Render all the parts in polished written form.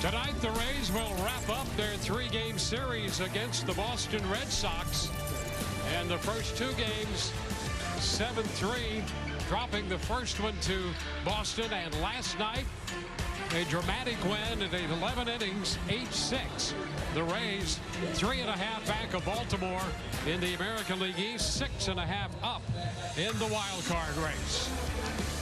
Tonight, the Rays will wrap up their three-game series against the Boston Red Sox. And the first two games, 7-3, dropping the first one to Boston. And last night, a dramatic win in 11 innings, 8-6. The Rays 3.5 back of Baltimore in the American League East, 6.5 up in the wild card race.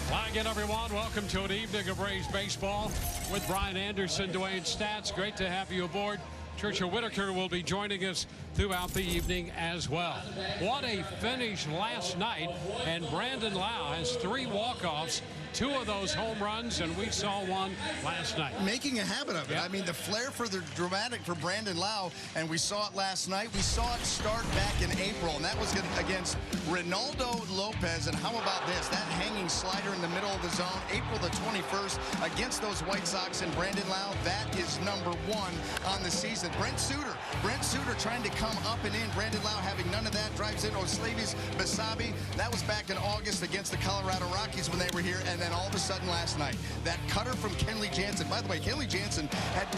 Hi again, everyone. Welcome to an evening of Rays baseball with Brian Anderson, Dwayne Stats. Great to have you aboard. Trisha Whitaker will be joining us throughout the evening as well. What a finish last night, and Brandon Lowe has 3 walk-offs, 2 of those home runs, and we saw one last night. Making a habit of it. Yep. I mean, the flair for the dramatic for Brandon Lowe, and we saw it last night. We saw it start back in April, and that was against Ronaldo Lopez. And how about this? That hanging slider in the middle of the zone, April the 21st, against those White Sox and Brandon Lowe. That is number 1 on the season. Brent Suter trying to come up and in. Brandon Lowe having none of that. Drives in Oslavis Basabe. That was back in August against the Colorado Rockies when they were here. And then all of a sudden last night, that cutter from Kenley Jansen. By the way, Kenley Jansen had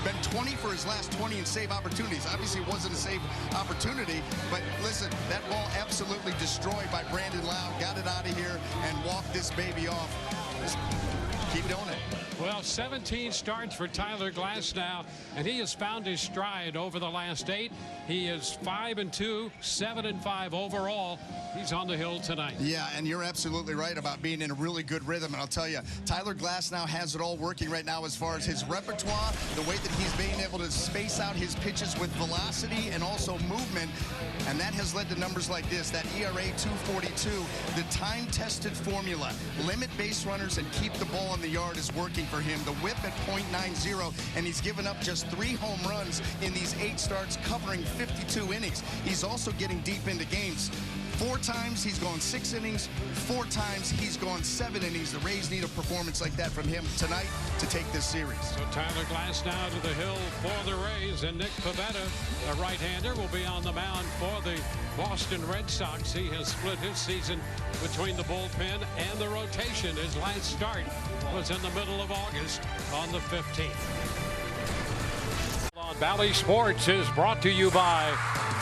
been 20 for his last 20 in save opportunities. Obviously, it wasn't a save opportunity. But listen, that ball absolutely destroyed by Brandon Lowe. Got it out of here and walked this baby off. Just keep doing it. Well, 17 starts for Tyler Glasnow, and he has found his stride over the last 8. He is 5-2, 7-5 overall. He's on the hill tonight. Yeah, and you're absolutely right about being in a really good rhythm. And I'll tell you, Tyler Glasnow has it all working right now as far as his repertoire, the way that he's being able to space out his pitches with velocity and also movement. And that has led to numbers like this, that ERA 2.42, the time-tested formula. Limit base runners and keep the ball in the yard is working for him. The whip at .90, and he's given up just 3 home runs in these 8 starts, covering 52 innings. He's also getting deep into games. 4 times he's gone 6 innings, 4 times he's gone 7 innings. The Rays need a performance like that from him tonight to take this series. So Tyler Glasnow to the hill for the Rays, and Nick Pivetta, a right-hander, will be on the mound for the Boston Red Sox. He has split his season between the bullpen and the rotation. His last start was in the middle of August on the 15th. Bally Sports is brought to you by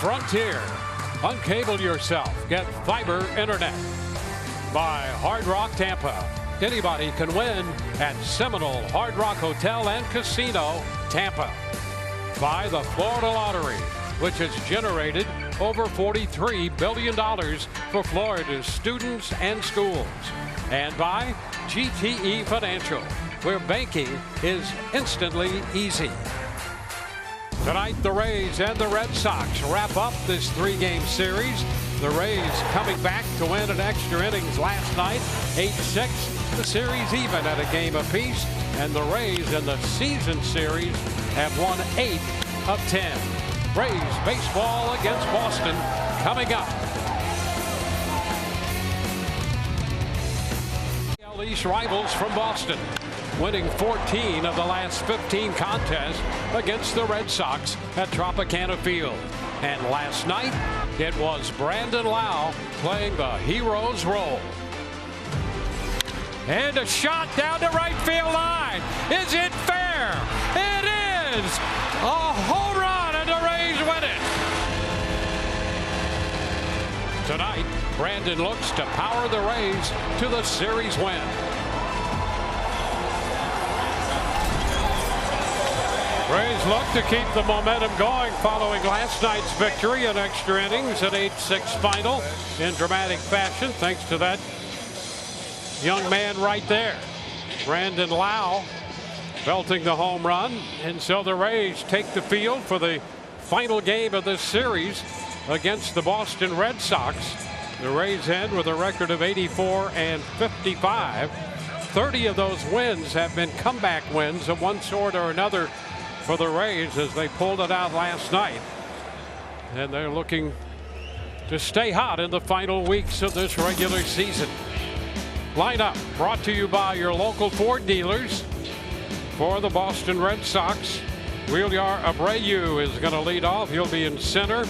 Frontier. Uncable yourself. Get fiber internet. By Hard Rock Tampa. Anybody can win at Seminole Hard Rock Hotel and Casino, Tampa. By the Florida Lottery, which has generated over $43 billion for Florida's students and schools. And by GTE Financial, where banking is instantly easy. Tonight, the Rays and the Red Sox wrap up this 3-game series. The Rays coming back to win in extra innings last night, 8-6. The series even at a game apiece. And the Rays in the season series have won 8 of 10. Rays baseball against Boston coming up. East rivals from Boston, winning 14 of the last 15 contests against the Red Sox at Tropicana Field. And last night, it was Brandon Lowe playing the hero's role. And a shot down the right field line. Is it fair? It is! A home run, and the Rays win it. Tonight, Brandon looks to power the Rays to the series win. Rays look to keep the momentum going following last night's victory in extra innings, an 8-6 final in dramatic fashion, thanks to that young man right there, Brandon Lowe, belting the home run. And so the Rays take the field for the final game of this series against the Boston Red Sox. The Rays end with a record of 84-55. 30 of those wins have been comeback wins of one sort or another for the Rays as they pulled it out last night. And they're looking to stay hot in the final weeks of this regular season. Lineup brought to you by your local Ford dealers. For the Boston Red Sox, Wheeler Abreu is going to lead off. He'll be in center.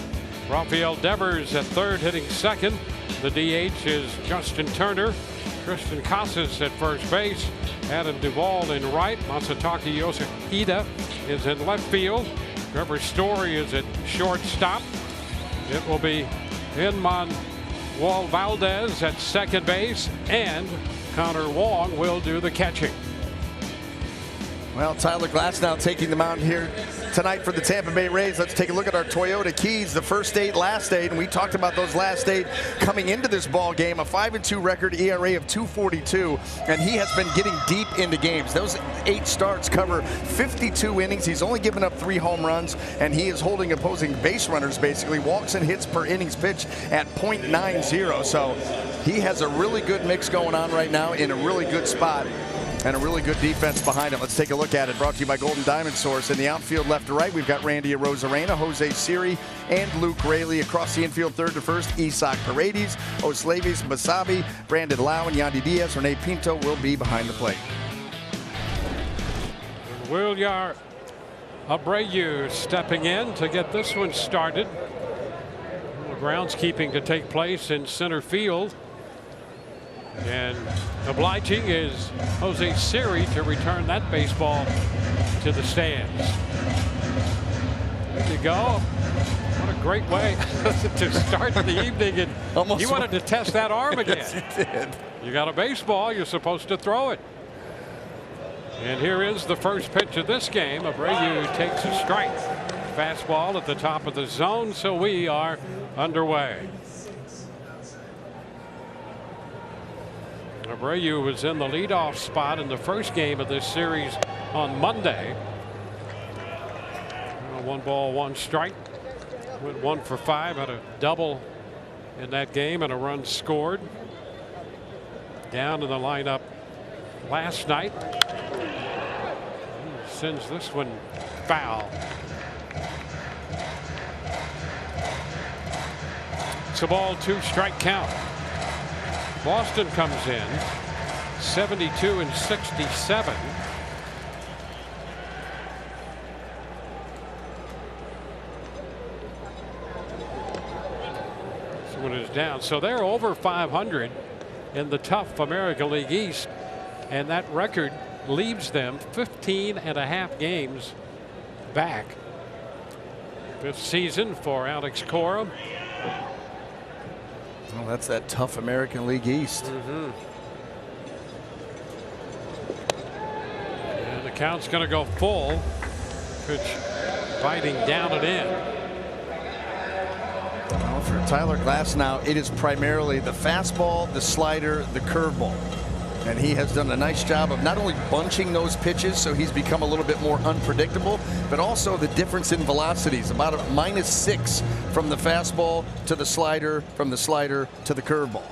Rafael Devers at third, hitting second. The DH is Justin Turner. Tristan Casas at first base. Adam Duvall in right. Masataka Yoshihide is in left field. Trevor Story is at shortstop. It will be Manuel Valdez at second base, and Connor Wong will do the catching. Well, Tyler Glasnow taking the mound here tonight for the Tampa Bay Rays. Let's take a look at our Toyota Keys, the first 8, last 8, and we talked about those last 8 coming into this ball game. A 5-2 record, ERA of 2.42, and he has been getting deep into games. Those 8 starts cover 52 innings. He's only given up 3 home runs, and he is holding opposing base runners basically. Walks and hits per innings pitched at .90. So he has a really good mix going on right now in a really good spot. And a really good defense behind him. Let's take a look at it. Brought to you by Golden Diamond Source. In the outfield, left to right, we've got Randy Arozarena, Jose Siri, and Luke Raley. Across the infield, third to first, Isak Paredes, Oslavis Basabi, Brandon Lau, and Yandy Diaz. Rene Pinto will be behind the plate. Wilyer Abreu stepping in to get this one started. Groundskeeping to take place in center field. And obliging is Jose Siri to return that baseball to the stands. There you go. What a great way to start the evening. And Almost you wanted to test that arm again. Yes, he did. You got a baseball, you're supposed to throw it. And here is the first pitch of this game. Abreu takes a strike. Fastball at the top of the zone, so we are underway. Abreu was in the leadoff spot in the first game of this series on Monday. 1 ball, 1 strike. Went 1 for 5. Had a double in that game and a run scored. Down in the lineup last night. He sends this one foul. It's a ball, 2 strike count. Boston comes in 72 and 67. This one is down. So they're over 500 in the tough American League East, and that record leaves them 15.5 games back. 5th season for Alex Cora. Well, that's that tough American League East. And the count's going to go full. Pitch biting down and in. Well, for Tyler Glasnow, it is primarily the fastball, the slider, the curveball. And he has done a nice job of not only bunching those pitches, so he's become a little bit more unpredictable, but also the difference in velocities, about a -6 from the fastball to the slider, from the slider to the curveball.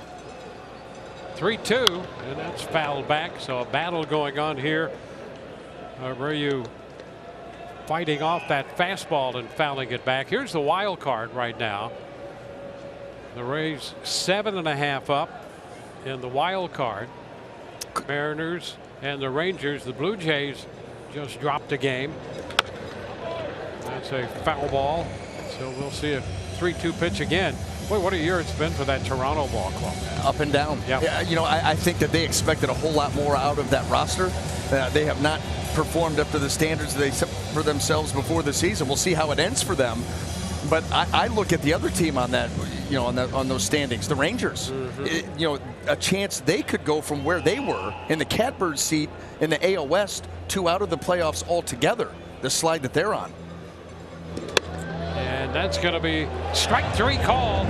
3-2, and that's fouled back. So a battle going on here. Abreu fighting off that fastball and fouling it back. Here's the wild card right now. The Rays 7.5 up in the wild card. Mariners and the Rangers. The Blue Jays just dropped a game. That's a foul ball. So we'll see a 3-2 pitch again. Boy, what a year it's been for that Toronto ball club. Up and down. Yep. Yeah, you know, I think that they expected a whole lot more out of that roster. They have not performed up to the standards they set for themselves before the season. We'll see how it ends for them. But I look at the other team on that, you know, on those standings, the Rangers. You know, a chance they could go from where they were in the catbird seat in the AL West to out of the playoffs altogether. The slide that they're on. And that's going to be strike 3 call.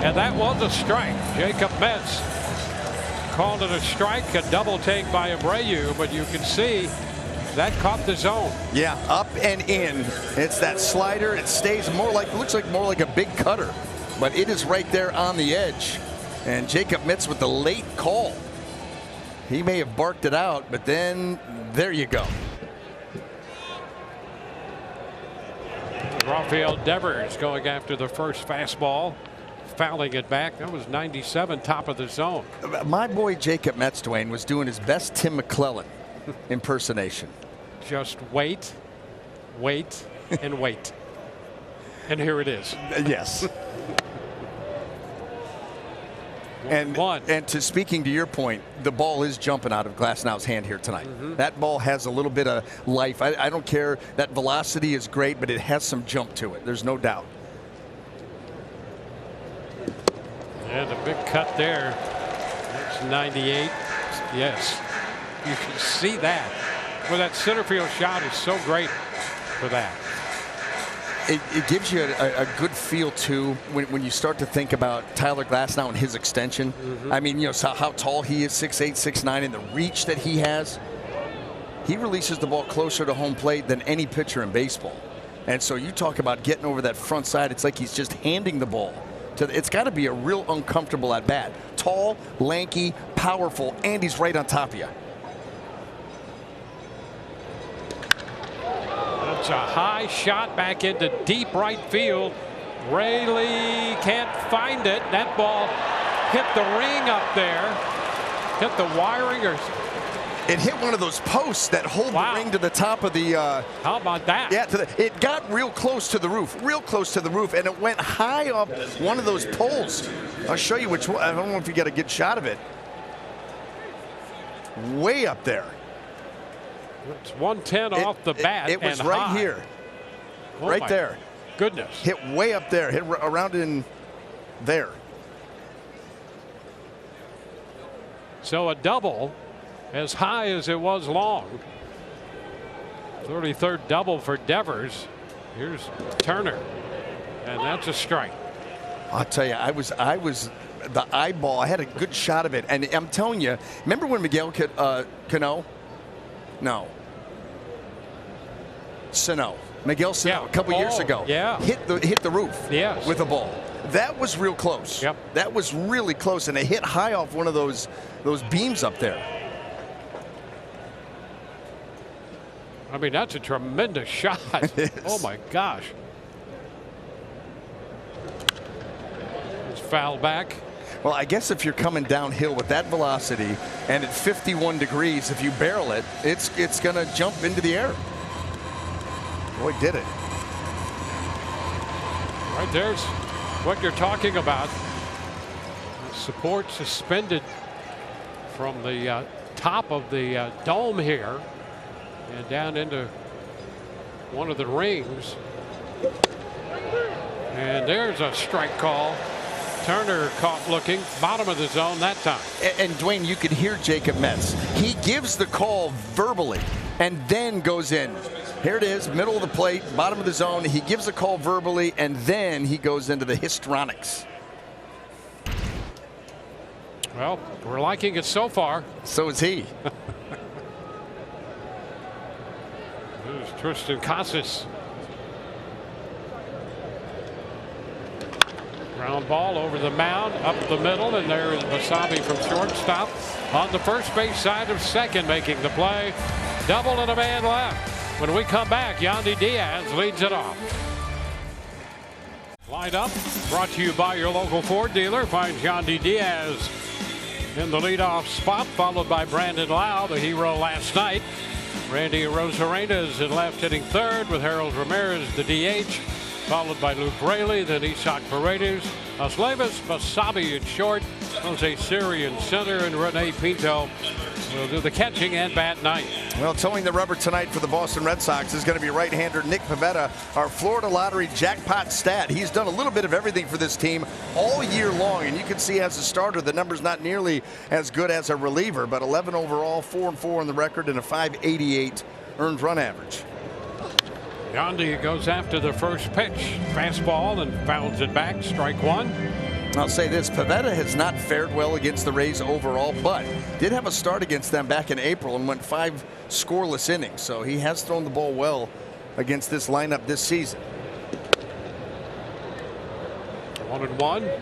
And that was a strike. Jacob Metz called it a strike, a double take by Abreu, but you can see that caught the zone. Yeah, up and in. It's that slider. It stays more like, looks like more like a big cutter, but it is right there on the edge. And Jacob Metz with the late call. He may have barked it out, but then there you go. Rafael Devers going after the first fastball, fouling it back. That was 97, top of the zone. My boy Jacob Metz, Dwayne, was doing his best Tim McClellan impersonation. Just wait, wait, and wait. And here it is. Yes. And to speaking to your point, the ball is jumping out of Glasnow's hand here tonight. That ball has a little bit of life. I don't care. That velocity is great, but it has some jump to it. There's no doubt. And a big cut there. That's 98. Yes, you can see that. Well, that center field shot is so great for that. It gives you a good feel, too, when you start to think about Tyler Glasnow and his extension. I mean, you know, so how tall he is, 6'8", 6'9", and the reach that he has. He releases the ball closer to home plate than any pitcher in baseball. And so you talk about getting over that front side, it's like he's just handing the ball. It's got to be a real uncomfortable at bat. Tall, lanky, powerful, and he's right on top of you. It's a high shot back into deep right field. Raley can't find it. That ball hit the ring up there. Hit the wiring, or it hit one of those posts that hold the ring to the top of the. How about that? Yeah, it got real close to the roof, and it went high up one of those poles. I'll show you which one. I don't know if you get a good shot of it. Way up there. It's 110 off the bat. It was and right high. Here. Oh, right there. Goodness. Hit way up there. Hit around in there. So a double as high as it was long. 33rd double for Devers. Here's Turner. And that's a strike. I'll tell you, I was the eyeball. I had a good shot of it. And I'm telling you, remember when Miguel Cano? No. Sano. Miguel Sano a couple years ago. Yeah. Hit the roof with a ball. That was real close. Yep. That was really close, and it hit high off one of those beams up there. I mean, that's a tremendous shot. Oh my gosh. It's fouled back. Well, I guess if you're coming downhill with that velocity and at 51 degrees, if you barrel it, it's going to jump into the air. Boy, did it. Right there's what you're talking about. Support suspended from the top of the dome here and down into one of the rings. And there's a strike call. Turner caught looking, bottom of the zone that time. And Dwayne, you could hear Jacob Metz. He gives the call verbally and then goes in. Here it is, middle of the plate, bottom of the zone. He gives the call verbally, and then he goes into the histrionics. Well, we're liking it so far. So is he. There's Tristan Casas. Ground ball over the mound, up the middle, and there is Basabe from shortstop on the first base side of second, making the play. Double and a man left. When we come back, Yandy Diaz leads it off. Lined up, brought to you by your local Ford dealer. Find Yandy Diaz in the leadoff spot, followed by Brandon Lau, the hero last night. Randy Arozarena is in left, hitting third, with Harold Ramirez, the DH, followed by Luke Raley, then Isaac Paredes, Oslevis Basabe in short, Jose Siri in center, and Rene Pinto will do the catching and bat ninth. Well, towing the rubber tonight for the Boston Red Sox is going to be right-hander Nick Pivetta, our Florida Lottery jackpot stat. He's done a little bit of everything for this team all year long, and you can see as a starter the number's not nearly as good as a reliever, but 11 overall, 4-4 on the record, and a .588 earned run average. Yandy goes after the first pitch, fastball, and fouls it back, strike one. I'll say this, Pivetta has not fared well against the Rays overall, but did have a start against them back in April and went 5 scoreless innings, so he has thrown the ball well against this lineup this season. 1-1.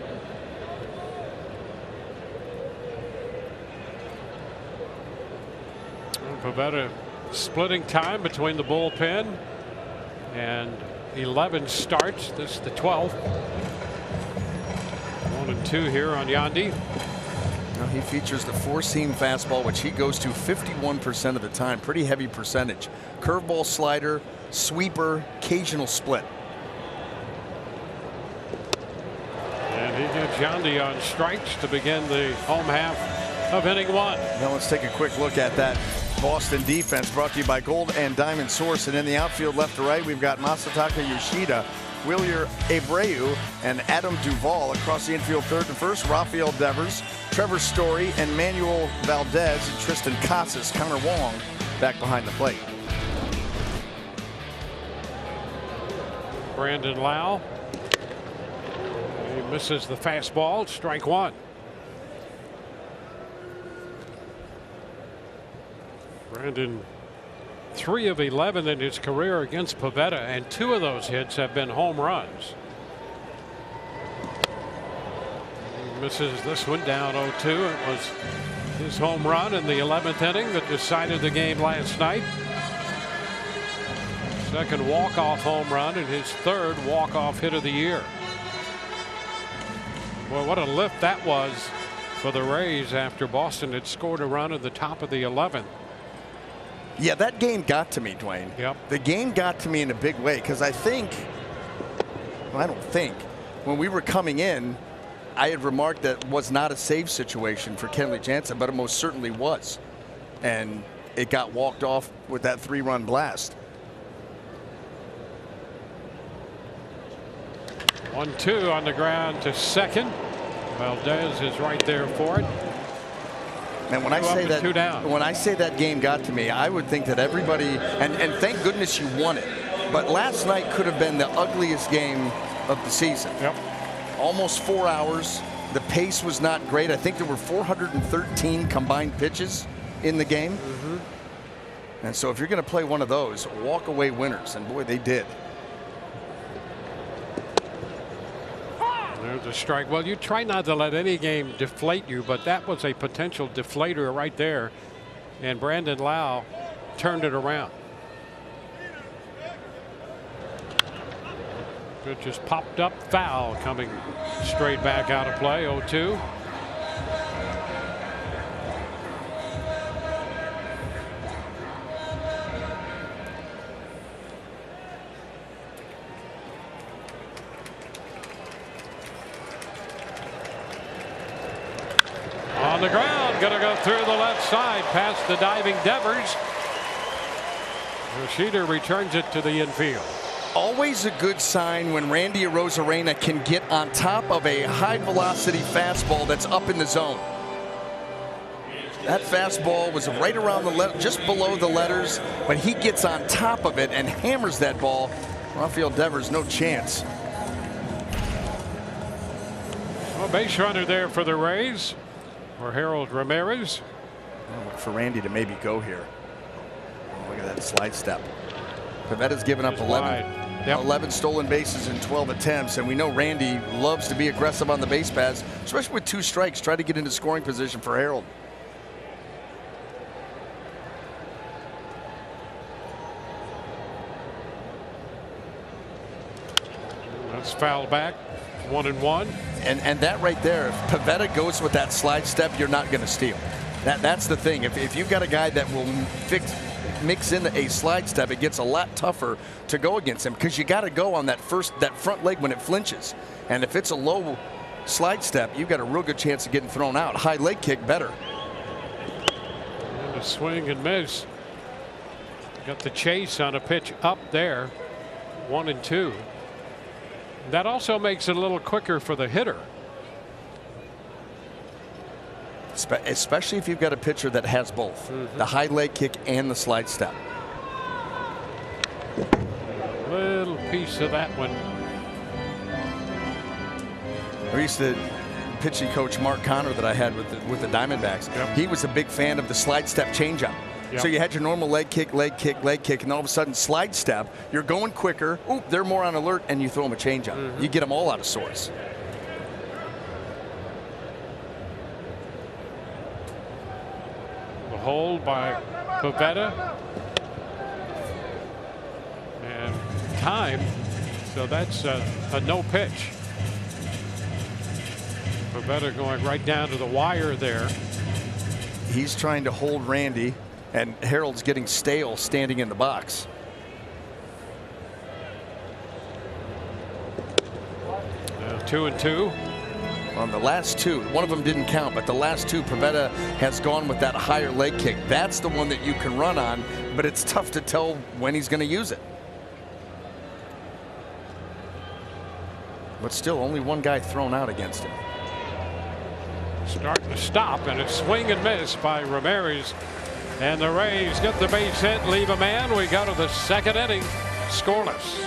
Pivetta splitting time between the bullpen and 11 starts. This is the 12th. 1-2 here on Yandy. Now he features the four-seam fastball, which he goes to 51% of the time. Pretty heavy percentage. Curveball, slider, sweeper, occasional split. And he gets Jondi on strikes to begin the home half of inning 1. Now let's take a quick look at that Boston defense, brought to you by Gold and Diamond Source. And in the outfield, left to right, we've got Masataka Yoshida, Wilyer Abreu, and Adam Duvall. Across the infield, third and first, Rafael Devers, Trevor Story, and Manuel Valdez, and Tristan Casas. Connor Wong back behind the plate. Brandon Lowe. He misses the fastball. Strike 1. Brandon, 3 of 11 in his career against Pivetta, and 2 of those hits have been home runs. He misses this one down 0-2. It was his home run in the 11th inning that decided the game last night. Second walk-off home run and his third walk-off hit of the year. Boy, what a lift that was for the Rays after Boston had scored a run at the top of the 11th. Yeah, that game got to me, Dwayne. Yep. The game got to me in a big way because I think, well, I don't think, when we were coming in, I had remarked that it was not a save situation for Kenley Jansen, but it most certainly was. And it got walked off with that 3-run blast. 1-2 on the ground to second. Valdez is right there for it. And when I say that game got to me, I would think that everybody, and thank goodness you won it, but last night could have been the ugliest game of the season. Yep. Almost 4 hours. The pace was not great. I think there were 413 combined pitches in the game. Mm-hmm. And so if you're going to play one of those, walk away winners, and boy, they did. There's a strike. Well, you try not to let any game deflate you, but that was a potential deflator right there. And Brandon Lowe turned it around. It just popped up, foul, coming straight back out of play. 0-2. On the ground, gonna go through the left side past the diving Devers. Yoshida returns it to the infield. Always a good sign when Randy Arozarena can get on top of a high velocity fastball that's up in the zone. That fastball was right around the just below the letters, but he gets on top of it and hammers that ball. Rafael Devers, no chance. Well, base runner there for the Rays. For Harold Ramirez. Oh, for Randy to maybe go here. Oh, look at that slide step. Pivetta's given up 11 stolen bases in 12 attempts, and we know Randy loves to be aggressive on the base paths, especially with 2 strikes. Try to get into scoring position for Harold. That's fouled back. 1-1. And that right there, if Pivetta goes with that slide step, you're not going to steal. That's the thing. If you've got a guy that will mix in a slide step, it gets a lot tougher to go against him because you got to go on that front leg when it flinches. And if it's a low slide step, you've got a real good chance of getting thrown out. High leg kick, better. And a swing and miss. Got the chase on a pitch up there. 1-2. That also makes it a little quicker for the hitter. Especially if you've got a pitcher that has both. The high leg kick and the slide step. Little piece of that one. I used to pitching coach Mark Connor that I had with the Diamondbacks. Yep. He was a big fan of the slide step changeup. Yep. So you had your normal leg kick, and all of a sudden slide step. You're going quicker. Oop, they're more on alert, and you throw them a changeup. You get them all out of sorts. The hold by Pivetta. And time. So that's a no pitch. Pivetta going right down to the wire there. He's trying to hold Randy, and Harold's getting stale standing in the box. Now 2-2. On the last two, one of them didn't count, but the last two, Pivetta has gone with that higher leg kick. That's the one that you can run on, but it's tough to tell when he's going to use it. But still, only one guy thrown out against him. Starting to stop, and it's swing and miss by Ramirez. And the Rays get the base hit, leave a man. We go to the second inning, scoreless.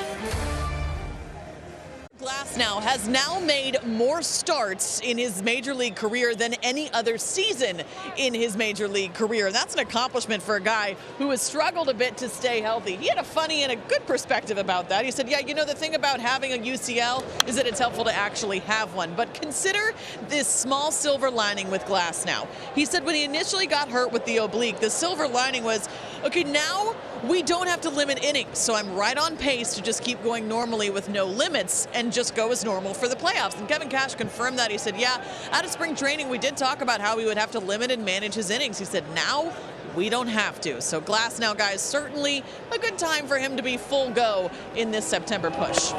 Glasnow has now made more starts in his major league career than any other season in his major league career. That's an accomplishment for a guy who has struggled a bit to stay healthy. He had a funny and a good perspective about that. He said, yeah, you know, the thing about having a UCL is that it's helpful to actually have one. But consider this small silver lining with Glasnow. He said when he initially got hurt with the oblique, the silver lining was, okay, now we don't have to limit innings, so I'm right on pace to just keep going normally with no limits and just go as normal for the playoffs. And Kevin Cash confirmed that. He said, yeah, out of spring training, we did talk about how we would have to limit and manage his innings. He said, now we don't have to. So Glasnow, guys, certainly a good time for him to be full go in this September push.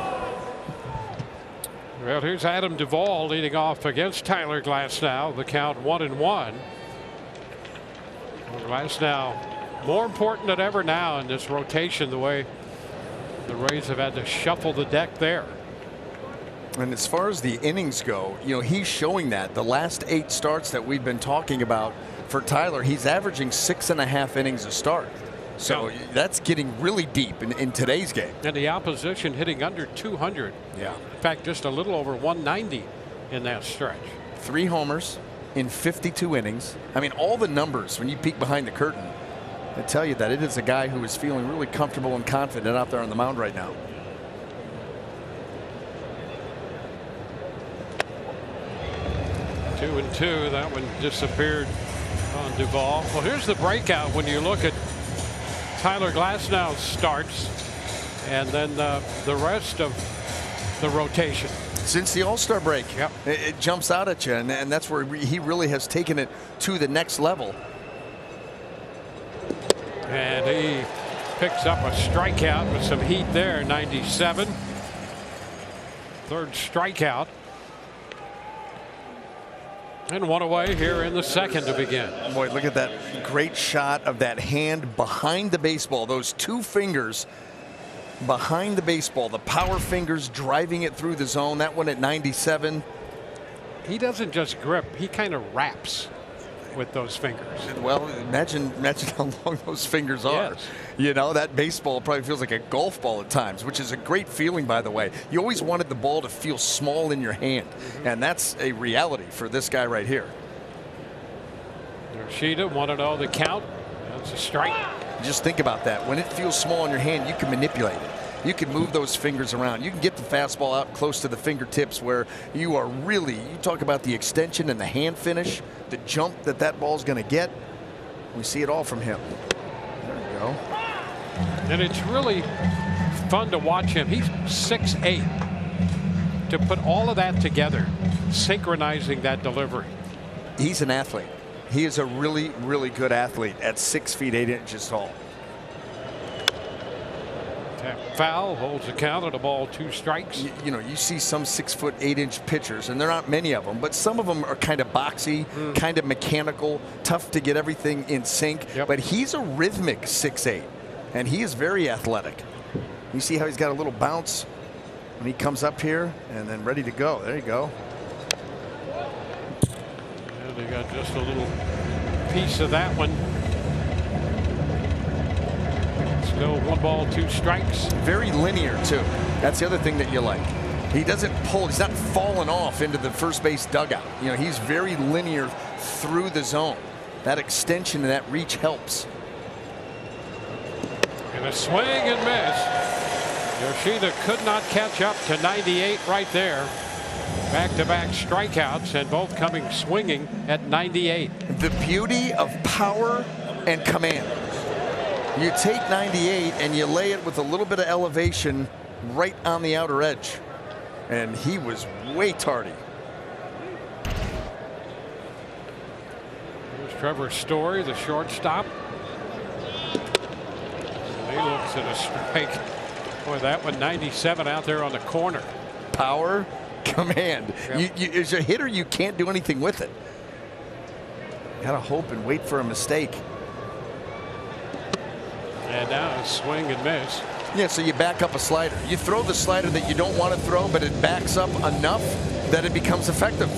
Well, here's Adam Duvall leading off against Tyler Glasnow. The count 1-1. Glasnow more important than ever now in this rotation, the way the Rays have had to shuffle the deck there. And as far as the innings go, you know, he's showing that. The last 8 starts that we've been talking about for Tyler, he's averaging 6.5 innings a start. So that's getting really deep in today's game. And the opposition hitting under 200. Yeah. In fact, just a little over 190 in that stretch. 3 homers in 52 innings. I mean, all the numbers, when you peek behind the curtain, I tell you that it is a guy who is feeling really comfortable and confident out there on the mound right now. Two and two. That one disappeared on Duvall. Well, here's the breakout when you look at Tyler Glasnow's starts and then the rest of the rotation. Since the All-Star break, yep. It jumps out at you, and that's where he really has taken it to the next level. And he picks up a strikeout with some heat there, 97. Third strikeout. And one away here in the second to begin. Boy, look at that great shot of that hand behind the baseball. Those 2 fingers behind the baseball. The power fingers driving it through the zone. That one at 97. He doesn't just grip. He kind of wraps with those fingers. Well, imagine how long those fingers are. Yes. You know, that baseball probably feels like a golf ball at times, which is a great feeling, by the way. You always wanted the ball to feel small in your hand, and that's a reality for this guy right here. Yoshida 1-0 the count. That's a strike. Just think about that. When it feels small in your hand, you can manipulate it. You can move those fingers around. You can get the fastball out close to the fingertips where you are really, you talk about the extension and the hand finish, the jump that ball's going to get. We see it all from him. There we go. And it's really fun to watch him. He's 6'8". To put all of that together, synchronizing that delivery. He's an athlete. He is a really, really good athlete at 6 feet 8 inches tall. Tap foul, holds the count at a ball, 2 strikes. You know, you see some 6 foot 8 inch pitchers, and there aren't many of them, but some of them are kind of boxy, kind of mechanical, tough to get everything in sync. Yep. But he's a rhythmic 6'8", and he is very athletic. You see how he's got a little bounce when he comes up here, and then ready to go. There you go. And they got just a little piece of that one. Still 1 ball, 2 strikes. Very linear too. That's the other thing that you like. He doesn't pull. He's not falling off into the first base dugout. You know, he's very linear through the zone. That extension and that reach helps. And a swing and miss. Yoshida could not catch up to 98 right there. Back-to-back strikeouts, and both coming swinging at 98. The beauty of power and command. You take 98 and you lay it with a little bit of elevation right on the outer edge. And he was way tardy. Here's Trevor Story, the shortstop. And he looks at a strike. Boy, that one 97 out there on the corner. Power, command. Yep. You, as a hitter, you can't do anything with it. Got to hope and wait for a mistake. And now a swing and miss. Yeah, so you back up a slider. You throw the slider that you don't want to throw, but it backs up enough that it becomes effective.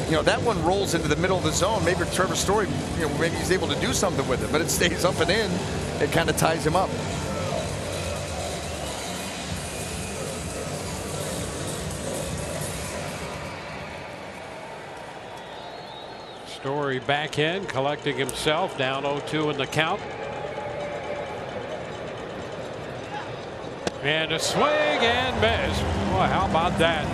You know, that one rolls into the middle of the zone. Maybe Trevor Story, you know, maybe he's able to do something with it, but it stays up and in. It kind of ties him up. Story back in, collecting himself, down 0-2 in the count. And a swing and miss. Boy, how about that?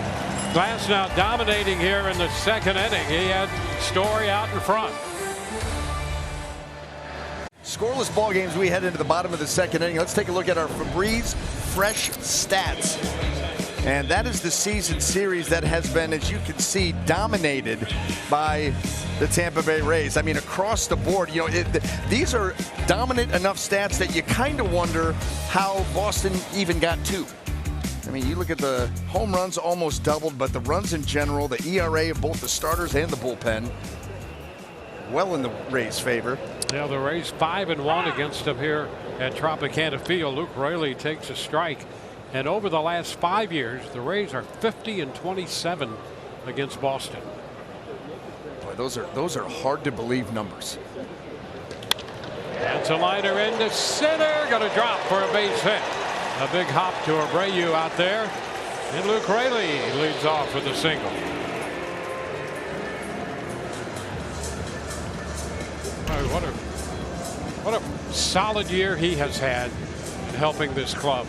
Glass now dominating here in the second inning. He had Story out in front. Scoreless ball games. We head into the bottom of the second inning. Let's take a look at our Febreze Fresh Stats. And that is the season series that has been, as you can see, dominated by the Tampa Bay Rays. I mean, across the board, you know, these are dominant enough stats that you kind of wonder how Boston even got two. I mean, you look at the home runs almost doubled, but the runs in general, the ERA of both the starters and the bullpen, well in the Rays' favor. Yeah, the Rays 5-1 against them here at Tropicana Field. Luke Raley takes a strike. And over the last 5 years, the Rays are 50-27 against Boston. Boy, those are hard to believe numbers. That's a liner into center, going to drop for a base hit. A big hop to Abreu out there, and Luke Raley leads off with a single. What a solid year he has had in helping this club.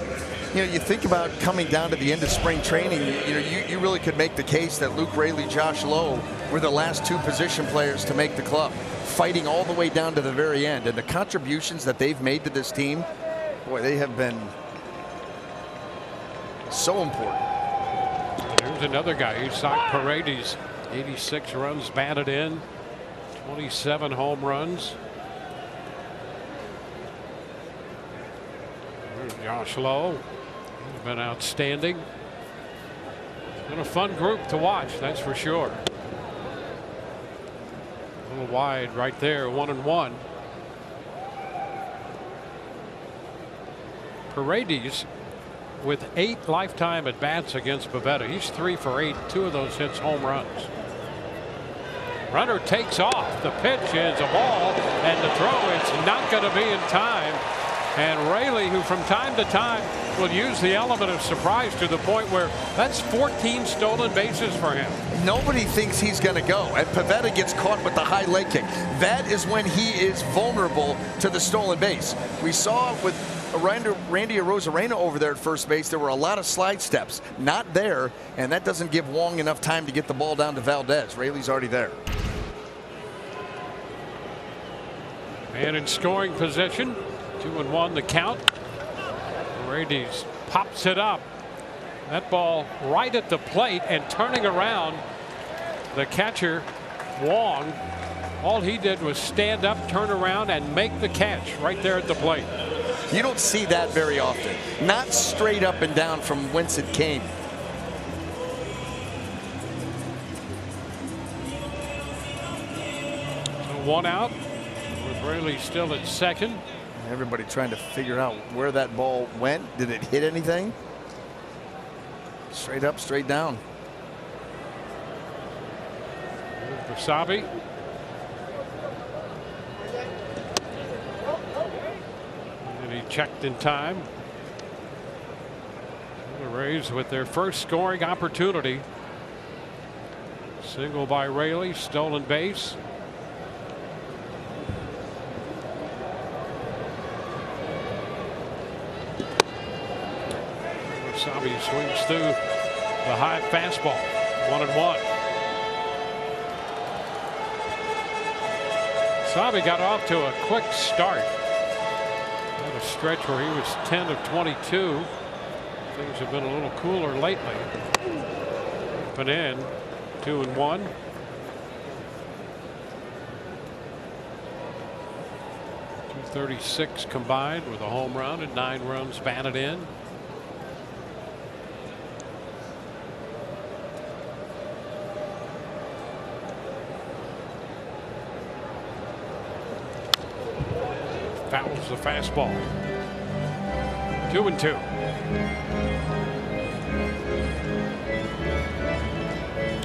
You know, you think about coming down to the end of spring training, you know, you really could make the case that Luke Raley, Josh Lowe were the last two position players to make the club, fighting all the way down to the very end. And the contributions that they've made to this team, boy, they have been so important. Here's another guy, Isaac Paredes, 86 runs batted in, 27 home runs. Here's Josh Lowe. He's been outstanding. It's been a fun group to watch, that's for sure. A little wide right there, 1-1. Paredes with 8 lifetime at bats against Pivetta. He's 3 for 8, 2 of those hits home runs. Runner takes off. The pitch is a ball, and the throw is not going to be in time. And Raley, who from time to time will use the element of surprise to the point where that's 14 stolen bases for him. Nobody thinks he's going to go, and Pivetta gets caught with the high leg kick. That is when he is vulnerable to the stolen base. We saw with Randy Arozarena over there at first base, there were a lot of slide steps. Not there, and that doesn't give Wong enough time to get the ball down to Valdez. Raley's already there. And in scoring position, 2-1 the count. Paredes pops it up. That ball right at the plate, and turning around, the catcher, Wong, all he did was stand up, turn around, and make the catch right there at the plate. You don't see that very often. Not straight up and down from whence it came. So 1 out with Raley still at second. Everybody trying to figure out where that ball went. Did it hit anything? Straight up, straight down. Basabe. And he checked in time. The Rays with their first scoring opportunity. Single by Raley, stolen base. Basabe swings through the high fastball. 1-1. Basabe got off to a quick start. Had a stretch where he was 10 of 22. Things have been a little cooler lately. But in 2-1. .236 combined with a home run and 9 runs batted in. fouls the fastball. 2-2.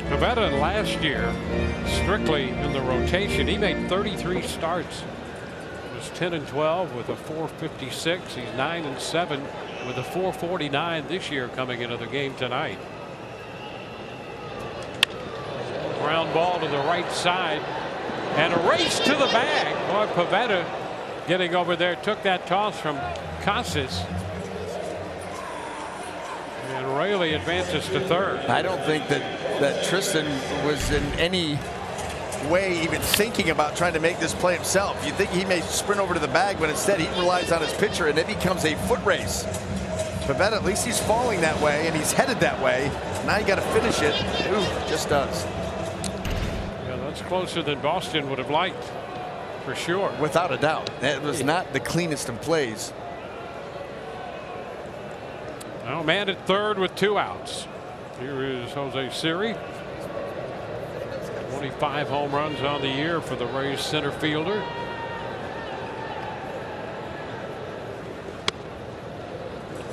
Pivetta last year, strictly in the rotation, he made 33 starts. He was 10-12 with a 4.56. He's 9-7 with a 4.49 this year coming into the game tonight. Ground ball to the right side and a race to the bag. Boy, Pivetta getting over there, took that toss from Casas. And Raley advances to third. I don't think that Tristan was in any way even thinking about trying to make this play himself. You think he may sprint over to the bag, but instead he relies on his pitcher, and it becomes a foot race. Pivetta, at least he's falling that way, and he's headed that way. Now you got to finish it. Ooh, just does. Yeah, that's closer than Boston would have liked, for sure. Without a doubt. That was not the cleanest of plays. Now man at third with 2 outs. Here is Jose Siri. 25 home runs on the year for the Rays center fielder.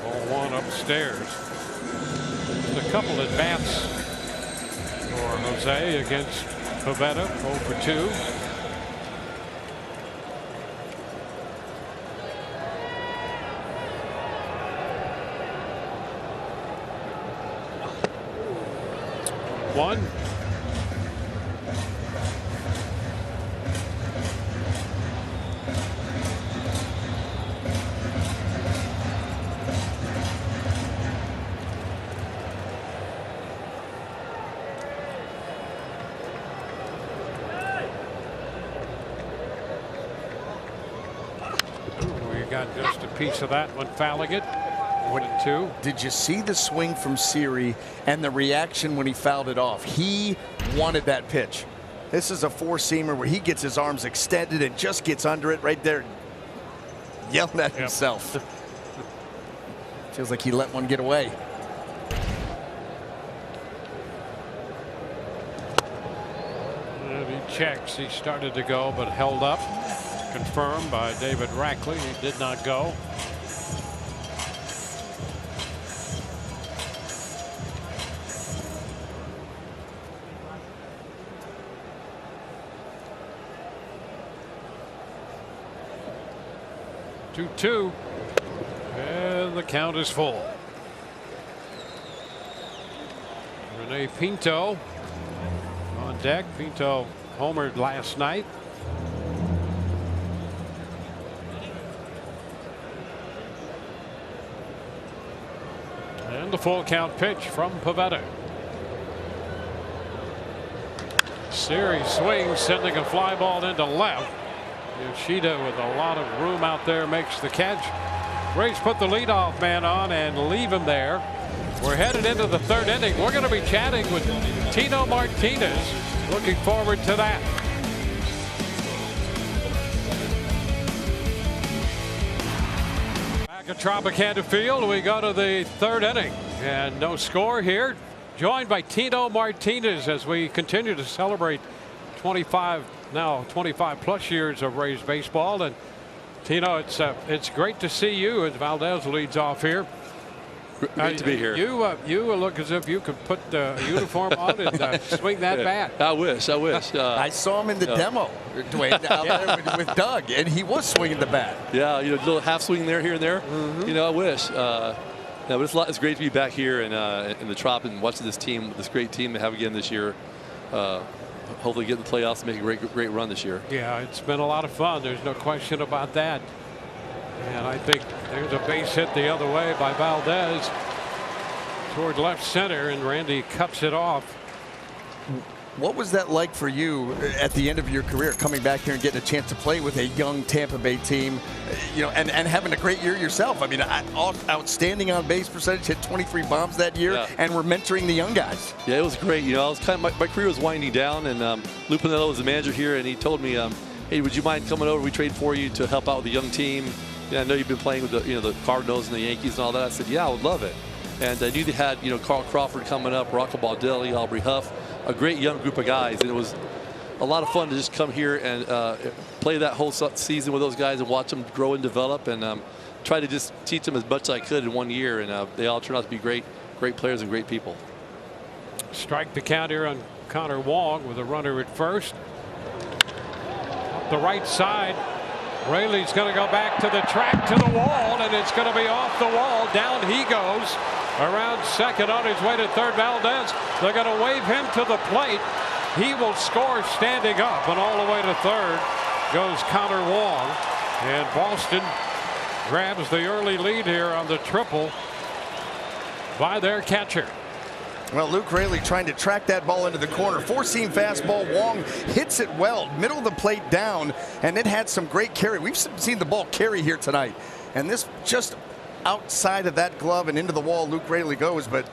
Ball 1 upstairs. Just a couple at bats for Jose against Pivetta. 0 for 2. One. We got just a piece of that one fouling it. 1-2. Did you see the swing from Siri and the reaction when he fouled it off? He wanted that pitch. This is a four-seamer where he gets his arms extended and just gets under it right there, yelling at himself. Feels like he let one get away. And he checks. He started to go, but held up. Confirmed by David Rackley. He did not go. Two, and the count is full. Rene Pinto on deck. Pinto homered last night. And the full count pitch from Pivetta. Siri swings, sending a fly ball into left. Yoshida with a lot of room out there makes the catch. Rays put the leadoff man on and leave him there. We're headed into the third inning. We're going to be chatting with Tino Martinez. Looking forward to that. Back at Tropicana Field, we go to the third inning. And no score here. Joined by Tino Martinez as we continue to celebrate 25 plus years of Rays baseball. And Tino, it's great to see you as Valdez leads off here. Great to be here. You look as if you could put the uniform on and swing that bat. I wish. I saw him in the demo, Dwayne, out there with Doug, and he was swinging the bat. Yeah, a little half swing there, here and there. I wish. But it's great to be back here in the Trop and watching this team, this great team they have again this year. Hopefully get in the playoffs and make a great run this year. Yeah, it's been a lot of fun. There's no question about that. And I think there's a base hit the other way by Valdez toward left center, and Randy cuts it off. What was that like for you at the end of your career, coming back here and getting a chance to play with a young Tampa Bay team, and having a great year yourself? I mean, outstanding on base percentage, hit 23 bombs that year, and we're mentoring the young guys. Yeah, it was great. I was my career was winding down, and Lou Piniella was the manager here, and he told me, hey, would you mind coming over? We trade for you to help out with the young team. I know you've been playing with the Cardinals and the Yankees and all that. I said, yeah, I would love it. And I knew they had Carl Crawford coming up, Rocco Baldelli, Aubrey Huff, a great young group of guys. And it was a lot of fun to just come here and play that whole season with those guys and watch them grow and develop, and try to just teach them as much as I could in 1 year, and they all turn out to be great players and great people. Strike the count here on Connor Wong with a runner at first. Up the right side. Raley's going to go back to the track, to the wall, and it's going to be off the wall. Down he goes. Around second, on his way to third, Valdez. They're going to wave him to the plate. He will score standing up, and all the way to third goes Connor Wong. And Boston grabs the early lead here on the triple by their catcher. Well, Luke Raley trying to track that ball into the corner. Four-seam fastball. Wong hits it well, middle of the plate down, and it had some great carry. We've seen the ball carry here tonight, and this just outside of that glove and into the wall Luke Raley goes, but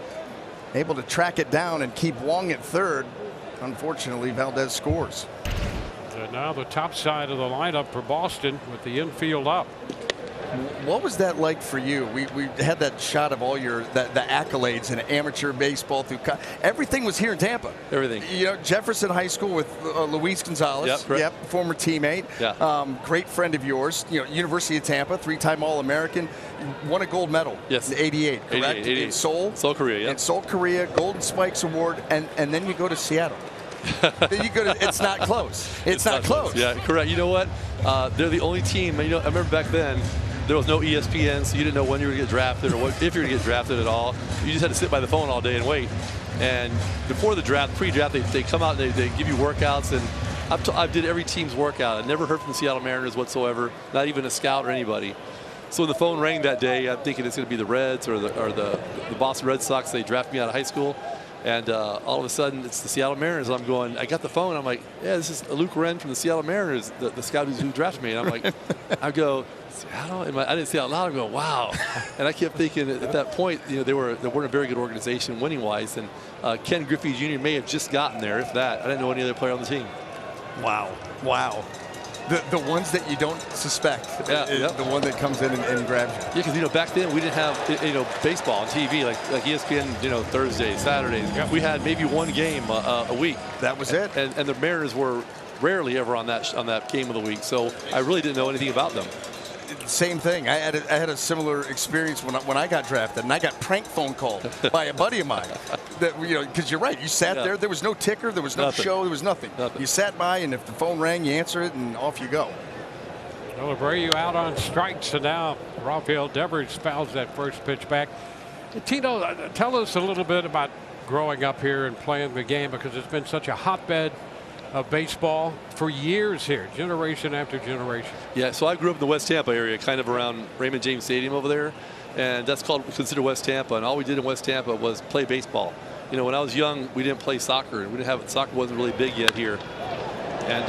able to track it down and keep Wong at third. Unfortunately, Valdez scores. And now the top side of the lineup for Boston with the infield up. What was that like for you? We had that shot of all your the accolades in amateur baseball through everything was here in Tampa. Everything. You know, Jefferson High School with Luis Gonzalez. Yep, former teammate. Yeah. Great friend of yours. You know, University of Tampa, 3-time All-American, won a gold medal. Yes. In '88, correct? 88. In Seoul, Korea. Yeah. In Seoul, Korea, Golden Spikes Award, and then you go to Seattle. Then you go to. It's not close. It's not close. Yeah, correct. You know what? They're the only team. You know, I remember back then, there was no ESPN, so you didn't know when you were going to get drafted or if you were going to get drafted at all. You just had to sit by the phone all day and wait. And before the draft, pre-draft, they come out and they give you workouts. And I did every team's workout. I never heard from the Seattle Mariners whatsoever, not even a scout or anybody. So when the phone rang that day, I'm thinking it's going to be the Reds or the Boston Red Sox. They drafted me out of high school. And all of a sudden, it's the Seattle Mariners. I'm going, I got the phone. I'm like, yeah, this is Luke Wren from the Seattle Mariners, the scout who drafted me. And I'm like, I go, Seattle? I didn't say it out loud. I go, wow. And I kept thinking at that point, you know, they weren't a very good organization winning-wise. And Ken Griffey Jr. may have just gotten there, if that. I didn't know any other player on the team. Wow. The ones that you don't suspect. Yeah. The one that comes in and grabs you. Yeah, because, you know, back then we didn't have, baseball on TV like ESPN, you know, Thursdays, Saturdays. Yep. We had maybe one game a week. That was it. And the Mariners were rarely ever on that game of the week. So I really didn't know anything about them. Same thing. I had a similar experience when I got drafted, and I got prank phone called by a buddy of mine. That, you know, because you're right. You sat there. There was no ticker. There was no show. There was nothing. You sat by, and if the phone rang, you answer it, and off you go. Well, Abreu out on strikes, and now Rafael Devers fouls that first pitch back. Tino, tell us a little bit about growing up here and playing the game, because it's been such a hotbed of baseball for years here, generation after generation. Yeah, so I grew up in the West Tampa area, kind of around Raymond James Stadium over there, and that's considered West Tampa. And all we did in West Tampa was play baseball. You know, when I was young, we didn't play soccer, and soccer wasn't really big yet here, and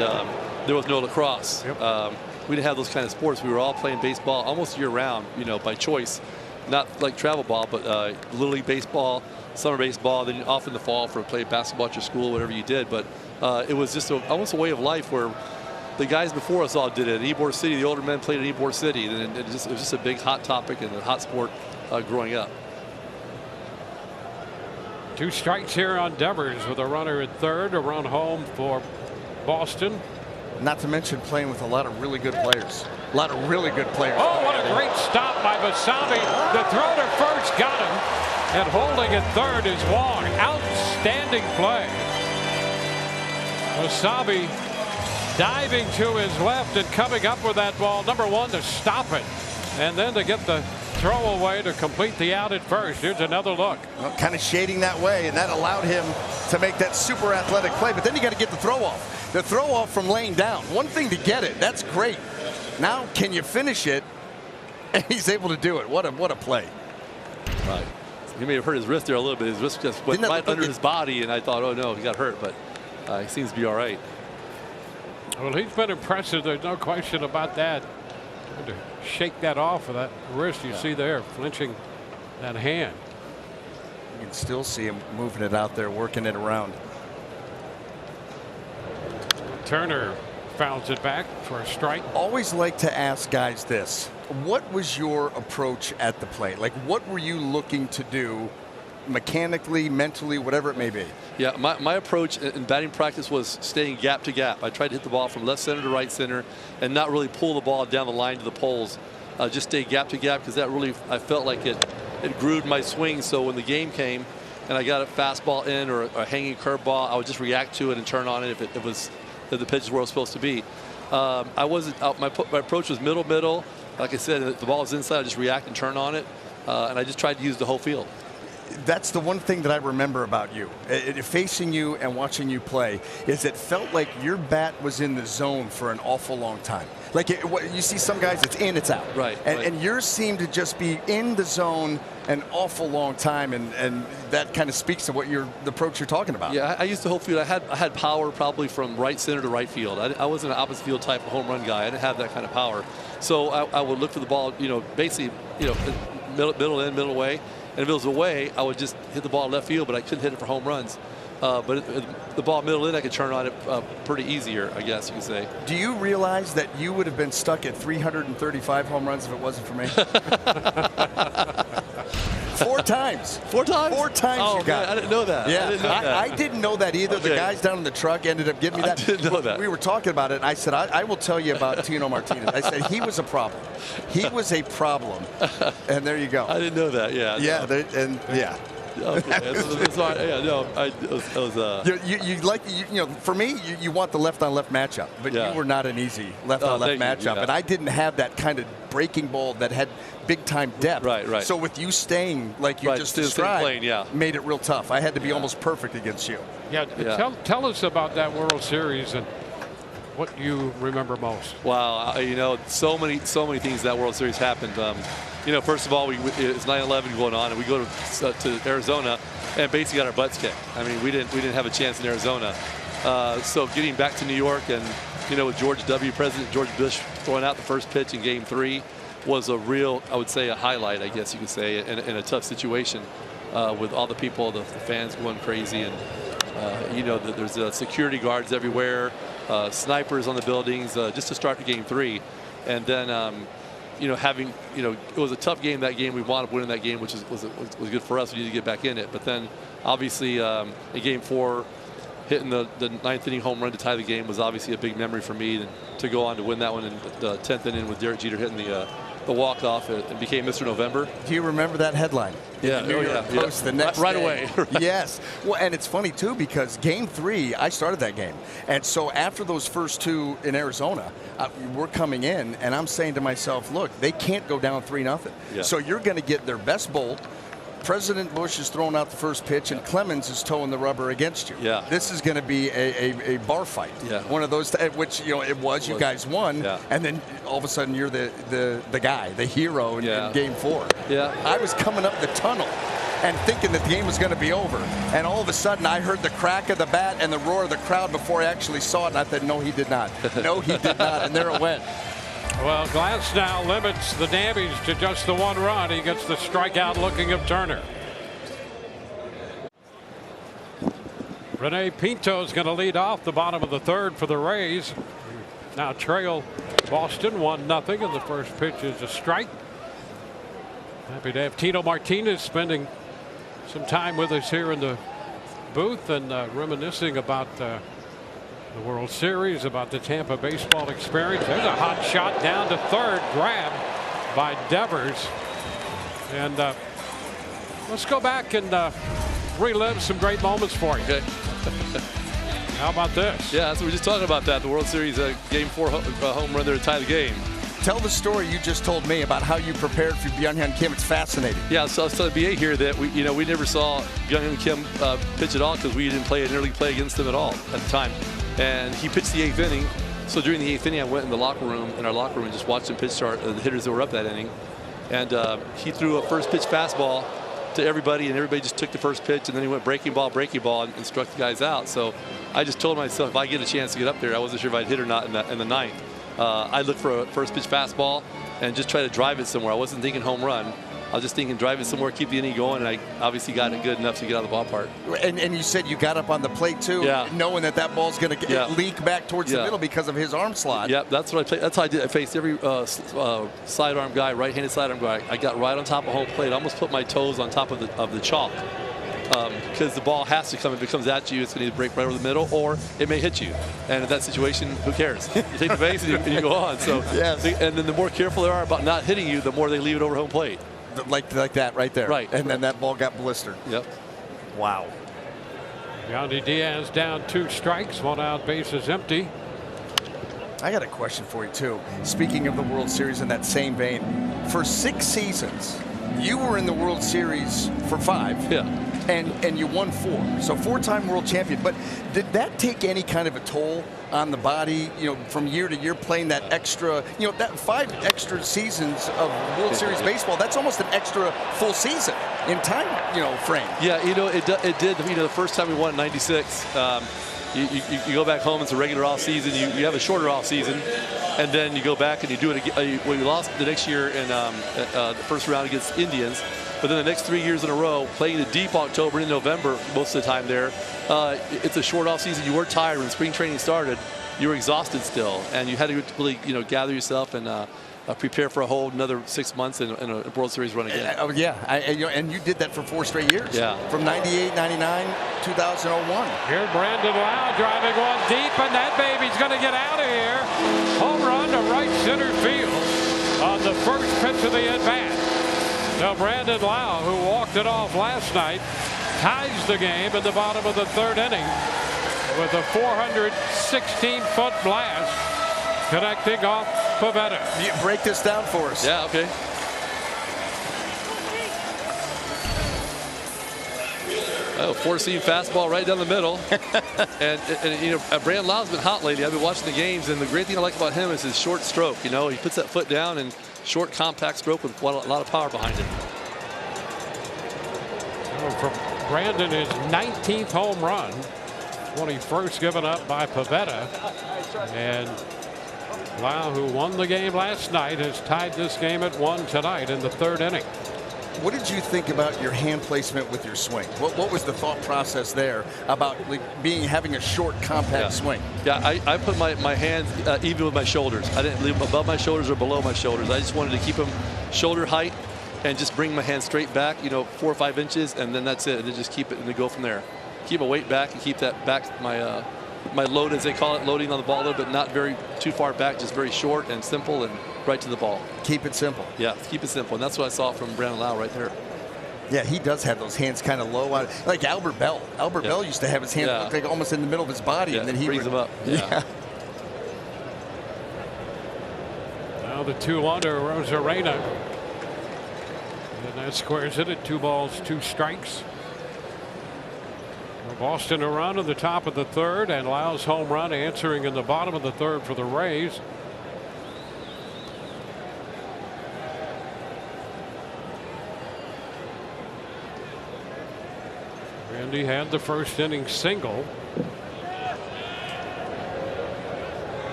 there was no lacrosse. Yep. We didn't have those kind of sports. We were all playing baseball almost year round, you know, by choice, not like travel ball, but Little League baseball, summer baseball, then off in the fall for play basketball at your school, whatever you did. But it was just almost a way of life where the guys before us all did it. In Ybor City, the older men played in Ybor City, and it was just a big hot topic and a hot sport growing up. 2 strikes here on Devers with a runner at third, a run home for Boston. Not to mention playing with a lot of really good players. A lot of really good players. Oh, what a great stop by Basabe. The throw to first got him, and holding at third is Wong. Outstanding play. Basabe diving to his left and coming up with that ball. Number one, to stop it, and then to get the throw away to complete the out at first. Here's another look. Well, kind of shading that way, and that allowed him to make that super athletic play. But then you got to get the throw off. The throw off from laying down. One thing to get it. That's great. Now, can you finish it? And he's able to do it. What a play. Right. He may have hurt his wrist there a little bit. His wrist just went right under his body, and I thought, oh no, he got hurt, but he seems to be all right. Well, he's been impressive. There's no question about that. To shake that off of that wrist, you see there, flinching that hand. You can still see him moving it out there, working it around. Turner fouls it back for a strike. Always like to ask guys this. What was your approach at the plate? Like, what were you looking to do mechanically, mentally, whatever it may be? Yeah, my approach in batting practice was staying gap to gap. I tried to hit the ball from left center to right center and not really pull the ball down the line to the poles. Just stay gap to gap, because that really, I felt like it groomed my swing. So when the game came and I got a fastball in or a hanging curveball, I would just react to it and turn on it if it was the pitch where it was supposed to be. I wasn't my approach was middle. Like I said, if the ball was inside, I just react and turn on it, and I just tried to use the whole field. That's the one thing that I remember about you, facing you and watching you play, is it felt like your bat was in the zone for an awful long time. Like you see some guys, it's in, it's out. Right. And yours seemed to just be in the zone an awful long time, and that kind of speaks to the approach you're talking about. Yeah, I used the whole field. I had power probably from right center to right field. I wasn't an opposite field type of home run guy. I didn't have that kind of power. So I would look for the ball, basically, middle in, middle away. And if it was away, I would just hit the ball left field, but I couldn't hit it for home runs. But the ball middle in, I could turn on it pretty easier, I guess you could say. Do you realize that you would have been stuck at 335 home runs if it wasn't for me? 4 times. 4 times? 4 times oh, you got. Man, I didn't know that. Yeah, I didn't know that. I didn't know that either. Okay. The guys down in the truck ended up giving me that. I didn't know that. We were talking about it, and I said, I will tell you about Tino Martinez. I said, he was a problem. He was a problem. And there you go. I didn't know that, yeah. Yeah, yeah. Okay. Yeah, no, for me, you want the left-on-left matchup, but you were not an easy left-on-left matchup, and I didn't have that kind of breaking ball that had big-time depth. Right. So with you staying like you just described, made it real tough. I had to be almost perfect against you. Yeah. Tell us about that World Series and what you remember most. Wow, so many things that World Series happened. First of all, it's 9/11 going on, and we go to Arizona and basically got our butts kicked. I mean, we didn't have a chance in Arizona. So getting back to New York and with President George Bush throwing out the first pitch in Game 3 was a real, I would say, a highlight, I guess you could say, in a tough situation with all the people, the fans going crazy, and there's security guards everywhere, snipers on the buildings, just to start the Game 3, and then. It was a tough game that game. We wound up winning that game, which was good for us. We needed to get back in it. But then, obviously, in Game 4, hitting the 9th inning home run to tie the game was obviously a big memory for me. And to go on to win that one in the 10th inning with Derek Jeter hitting the walk-off and became Mr. November. Do you remember that headline? Yeah. New York Post the next right day. away. Yes. Well, and it's funny, too, because Game 3, I started that game. And so after those first 2 in Arizona, we're coming in, and I'm saying to myself, look, they can't go down 3-0. Yeah. So you're going to get their best bolt. President Bush is throwing out the first pitch, and Clemens is towing the rubber against you. Yeah. This is going to be a bar fight. Yeah. One of those, which it was. You guys won, and then all of a sudden you're the guy, the hero in Game 4. Yeah. I was coming up the tunnel and thinking that the game was going to be over, and all of a sudden I heard the crack of the bat and the roar of the crowd before I actually saw it, and I said, no, he did not. No, he did not, and there it went. Well, Glass now limits the damage to just the 1 run. He gets the strikeout looking of Turner. Rene Pinto is going to lead off the bottom of the 3rd for the Rays. Now trail Boston 1-0, and the first pitch is a strike. Happy to have Tino Martinez spending some time with us here in the booth and reminiscing about the World Series, about the Tampa baseball experience. There's a hot shot down to 3rd, grabbed by Devers. And let's go back and relive some great moments for you. Okay. How about this? Yeah, so we're just talking about that. The World Series Game 4 home run there to tie the game. Tell the story you just told me about how you prepared for Byung-Hyun Kim. It's fascinating. Yeah, so I was telling BA here that we never saw Byung-Hyun Kim pitch at all because we didn't play an early play against him at all at the time. And he pitched the 8th inning. So during the 8th inning, I went in our locker room, and just watched him pitch start the hitters that were up that inning. And he threw a first pitch fastball to everybody, and everybody just took the first pitch, and then he went breaking ball, and struck the guys out. So I just told myself if I get a chance to get up there, I wasn't sure if I'd hit or not in the 9th. I'd look for a first pitch fastball and just try to drive it somewhere. I wasn't thinking home run. I was just thinking, drive it somewhere, keep the inning going, and I obviously got it good enough to get out of the ballpark. And you said you got up on the plate too, knowing that ball's going to leak back towards the middle because of his arm slot. Yep, that's what I played. That's how I did. I faced every sidearm guy, right-handed sidearm guy. I got right on top of home plate. I almost put my toes on top of the chalk. Because the ball has to come. If it comes at you, it's going to break right over the middle, or it may hit you. And in that situation, who cares? You take the base and you go on. So, and then the more careful they are about not hitting you, the more they leave it over home plate. Like that right there. Right. And then that ball got blistered. Yep. Wow. Yandy Diaz down 2 strikes, 1 out, bases empty. I got a question for you too. Speaking of the World Series in that same vein, for 6 seasons, you were in the World Series for 5. Yeah. And you won 4. So 4-time world champion. But did that take any kind of a toll on the body, from year to year, playing that extra, that 5 extra seasons of World Series baseball, that's almost an extra full season in time, frame. Yeah, it did. The first time we won in '96, you go back home, it's a regular off season, you have a shorter off season, and then you go back and you do it again. We lost the next year in the first round against Indians. But then the next 3 years in a row, playing the deep October and November most of the time there, it's a short off season. You were tired when spring training started. You were exhausted still, and you had to really gather yourself and prepare for a whole another 6 months in a World Series run again. And you did that for 4 straight years. Yeah. From 98, 99, 2001. Here Brandon Lowe driving one deep, and that baby's going to get out of here. Home run to right center field on the first pitch of the at-bat. Now Brandon Lowe, who walked it off last night, ties the game in the bottom of the 3rd inning with a 416-foot blast connecting off Pivetta. You break this down for us. Yeah, okay. Oh, 4-seam fastball right down the middle. and Brandon Lowe's been hot lately. I've been watching the games, and the great thing I like about him is his short stroke. He puts that foot down and short, compact stroke with a lot of power behind it. From Brandon, his 19th home run, 21st given up by Pivetta. And Lowe, who won the game last night, has tied this game at 1 tonight in the 3rd inning. What did you think about your hand placement with your swing? What was the thought process there about having a short, compact swing? Yeah, I put my hands even with my shoulders. I didn't leave them above my shoulders or below my shoulders. I just wanted to keep them shoulder height and just bring my hands straight back, 4 or 5 inches, and then that's it. And then just keep it and then go from there. Keep my weight back and keep that back, my load, as they call it, loading on the ball a little bit, not too far back, just very short and simple and right to the ball. Keep it simple. Yeah, keep it simple. And that's what I saw from Brandon Lowe right there. Yeah, he does have those hands kind of low, like Albert Bell. Albert Bell used to have his hands look like almost in the middle of his body, and then he brings them up. Yeah. Now the 2-1 to Rosarena. And that squares it at 2 balls, 2 strikes. Boston a run in the top of the 3rd, and Lowe's home run answering in the bottom of the 3rd for the Rays. Randy had the first inning single.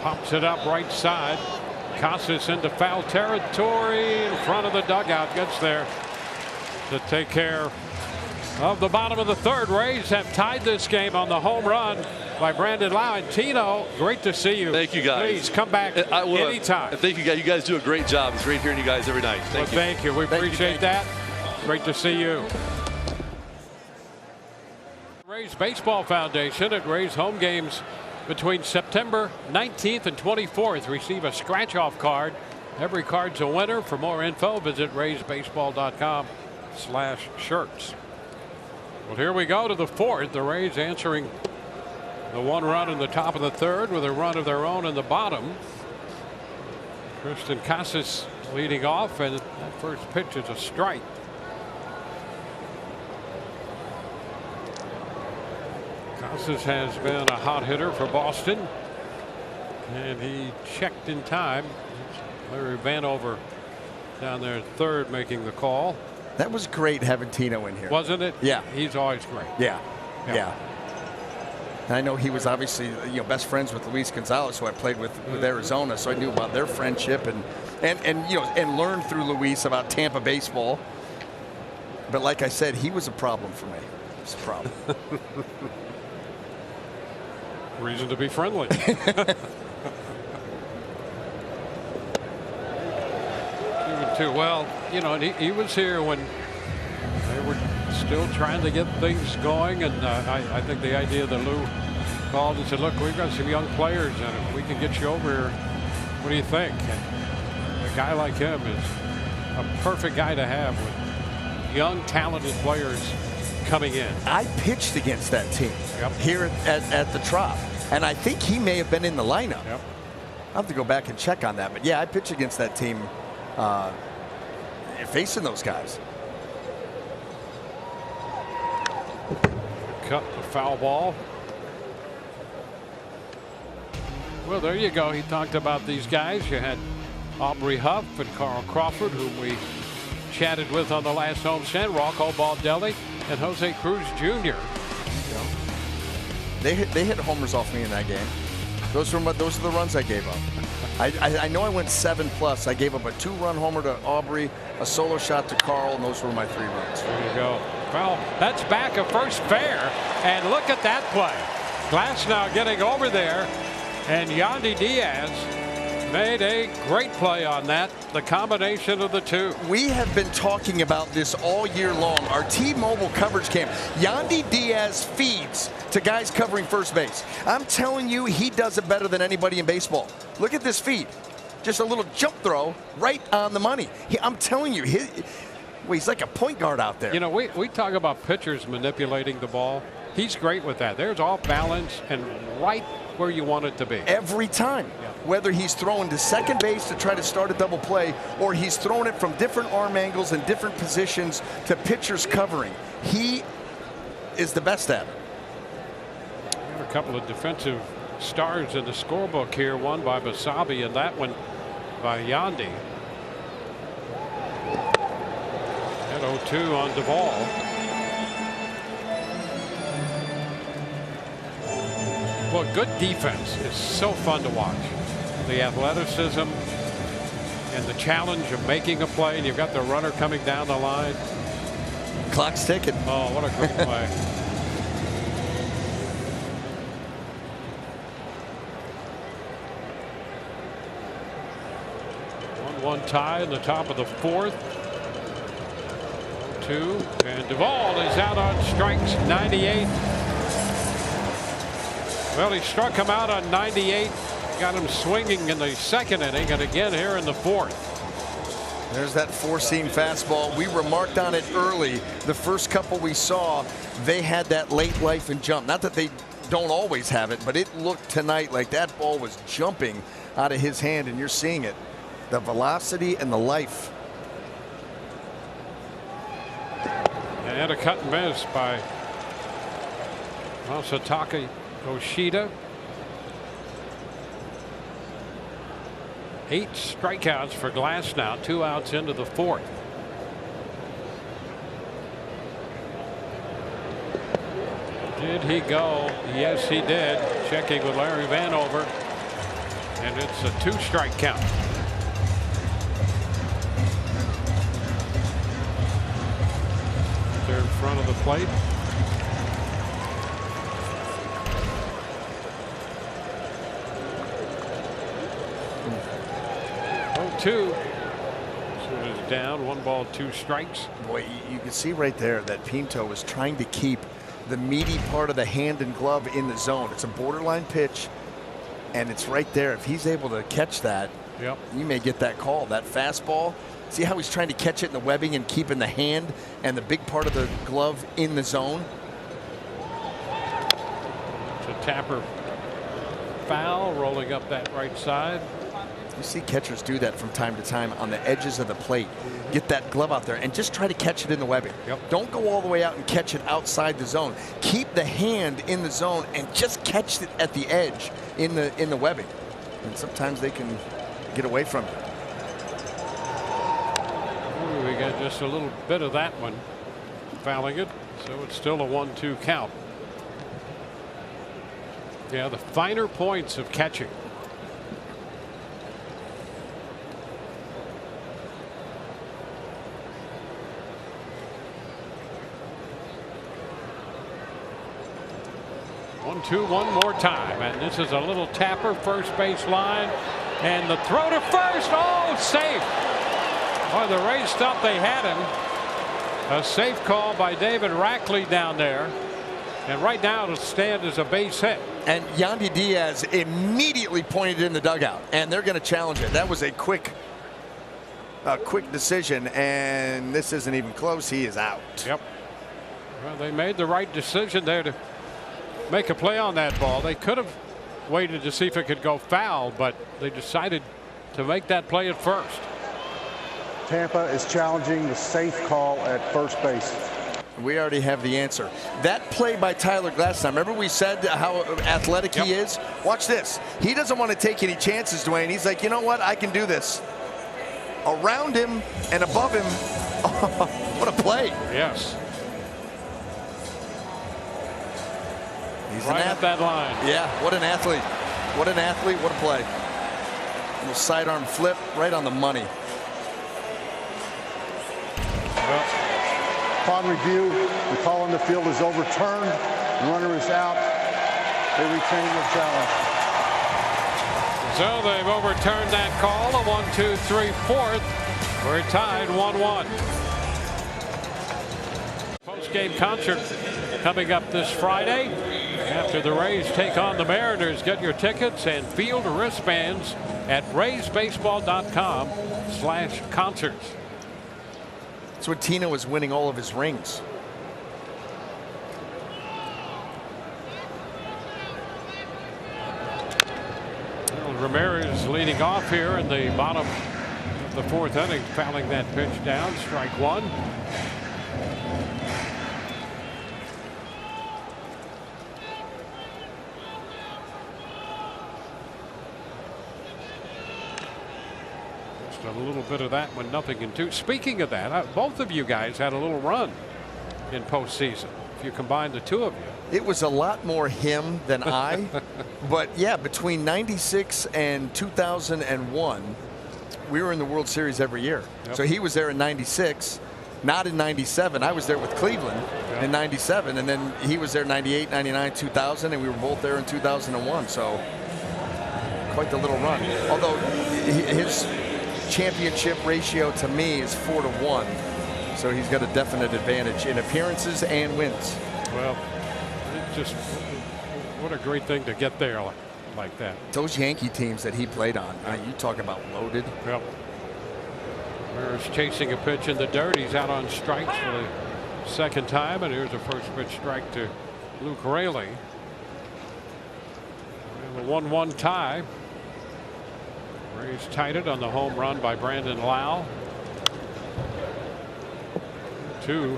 Pops it up right side. Casas into foul territory in front of the dugout. Gets there to take care of the bottom of the 3rd. Rays have tied this game on the home run by Brandon Lowe. And Tino, great to see you. Thank you, guys. Please come back anytime. Thank you, guys. You guys do a great job. It's great hearing you guys every night. Thank you. We appreciate that. Great to see you. Rays Baseball Foundation at Rays home games between September 19th and 24th. Receive a scratch-off card. Every card's a winner. For more info, visit raysbaseball.com/shirts. Well, here we go to the 4th. The Rays answering the 1 run in the top of the 3rd with a run of their own in the bottom. Tristan Casas leading off, and that first pitch is a strike. Casas has been a hot hitter for Boston, and he checked in time. Larry Vanover down there at 3rd making the call. That was great having Tino in here. Wasn't it? Yeah. He's always great. Yeah. And I know he was obviously best friends with Luis Gonzalez, who I played with Arizona, so I knew about their friendship and learned through Luis about Tampa baseball. But like I said, he was a problem for me. He was a problem. Reason to be friendly. Well, and he was here when they were still trying to get things going, and I think the idea that Lou called and said, look, we've got some young players, and if we can get you over here, what do you think? And a guy like him is a perfect guy to have with young, talented players coming in. I pitched against that team here at the Trop, and I think he may have been in the lineup. Yep. I'll have to go back and check on that, but yeah, I pitched against that team facing those guys. Cut the foul ball. Well, there you go. He talked about these guys. You had Aubrey Huff and Carl Crawford, whom we chatted with on the last homestand, Rocco Baldelli and Jose Cruz Jr. They hit homers off me in that game. Those are the runs I gave up. I know I went 7+. I gave up a 2-run homer to Aubrey, a solo shot to Carl, and those were my 3 runs. There you go. Well, that's back of first fair, and look at that play. Glasnow getting over there, and Yandy Diaz made a great play on that. The combination of the two. We have been talking about this all year long. Our T-Mobile coverage camp. Yandy Diaz feeds to guys covering first base. I'm telling you, he does it better than anybody in baseball. Look at this feed. Just a little jump throw right on the money. I'm telling you, he's like a point guard out there. We talk about pitchers manipulating the ball. He's great with that. There's off balance and right where you want it to be. Every time. Yeah. Whether he's throwing to second base to try to start a double play, or he's throwing it from different arm angles and different positions to pitchers covering. He is the best at it. A couple of defensive stars in the scorebook here, one by Basabe and that one by Yandy. And 0-2 on Duvall. Well, good defense is so fun to watch. The athleticism and the challenge of making a play, and you've got the runner coming down the line. Clock's ticking. Oh, what a great play. 1-1 tie in the top of the 4th. 0-2, and Duvall is out on strikes, 98. Well, he struck him out on 98, got him swinging in the 2nd inning, and again here in the 4th. There's that 4-seam fastball. We remarked on it early. The first couple we saw, they had that late life and jump. Not that they don't always have it, but it looked tonight like that ball was jumping out of his hand, and you're seeing it. The velocity and the life. And a cut and miss by Masataka Yoshida. 8 strikeouts for Glasnow, 2 outs into the 4th. Did he go? Yes, he did. Checking with Larry Vanover. And it's a 2-strike count. They're in front of the plate. Two. So it is down, 1 ball, 2 strikes. Boy, you can see right there that Pinto was trying to keep the meaty part of the hand and glove in the zone. It's a borderline pitch, and it's right there. If he's able to catch that, you may get that call. That fastball, see how he's trying to catch it in the webbing and keeping the hand and the big part of the glove in the zone? It's a Tapper foul, rolling up that right side. You see catchers do that from time to time on the edges of the plate. Get that glove out there and just try to catch it in the webbing. Don't go all the way out and catch it outside the zone. Keep the hand in the zone and just catch it at the edge in the webbing. And sometimes they can get away from it. Ooh, we got just a little bit of that one, fouling it. So it's still a 1-2 count. Yeah, the finer points of catching. One, two, one more time, and this is a little tapper, first base line, and the throw to first. Oh, safe. Boy, the Rays thought they had him. A safe call by David Rackley down there, and right now it'll stand as a base hit. And Yandy Diaz immediately pointed in the dugout, and they're going to challenge it. That was a quick decision, and this isn't even close. He is out. Yep. Well, they made the right decision there to make a play on that ball. They could have waited to see if it could go foul, but they decided to make that play at first. Tampa is challenging the safe call at first base. We already have the answer. That play by Tyler Glasnow, remember we said how athletic he is? Watch this. He doesn't want to take any chances, Dwayne. He's like, you know what? I can do this. Around him and above him. What a play. Yes. He's right at that line. Yeah, what an athlete. What an athlete, what a play. Little sidearm flip right on the money. Well, Upon review, the call on the field is overturned. The runner is out. They retain the challenge. so they've overturned that call. A 1, 2, 3, 4th. We're tied 1-1. Post-game concert coming up this Friday. After the Rays take on the Mariners, get your tickets and field wristbands at raysbaseball.com/concerts. That's when Tina was winning all of his rings. Well, Ramirez leading off here in the bottom of the 4th inning, fouling that pitch down. Strike one. A little bit of that when nothing in 2. Speaking of that, both of you guys had a little run in postseason. If you combine the two of you, it was a lot more him than I. But yeah, between '96 and 2001, we were in the World Series every year. Yep. So he was there in '96, not in '97. I was there with Cleveland in '97, and then he was there '98, '99, 2000, and we were both there in 2001. So quite the little run. Although his championship ratio to me is 4-1, so he's got a definite advantage in appearances and wins. Well, it just what a great thing to get there like that. Those Yankee teams that he played on, you talk about loaded. Yep. Ramirez chasing a pitch in the dirt. He's out on strikes for the second time, and here's a first pitch strike to Luke Raley. And a 1-1 tie. Rays tied it on the home run by Brandon Lau. 2.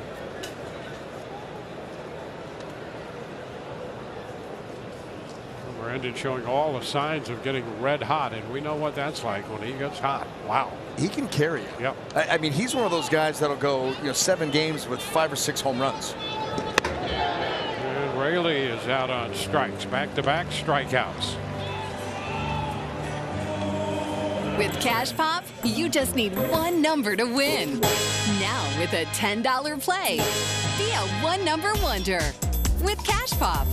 Brandon showing all the signs of getting red hot, and we know what that's like when he gets hot. Wow. He can carry it. Yep. I mean, he's one of those guys that'll go 7 games with 5 or 6 home runs. And Raley is out on strikes. Back-to-back strikeouts. With Cash Pop, you just need one number to win. Now with a $10 play, be a one-number wonder with Cash Pop.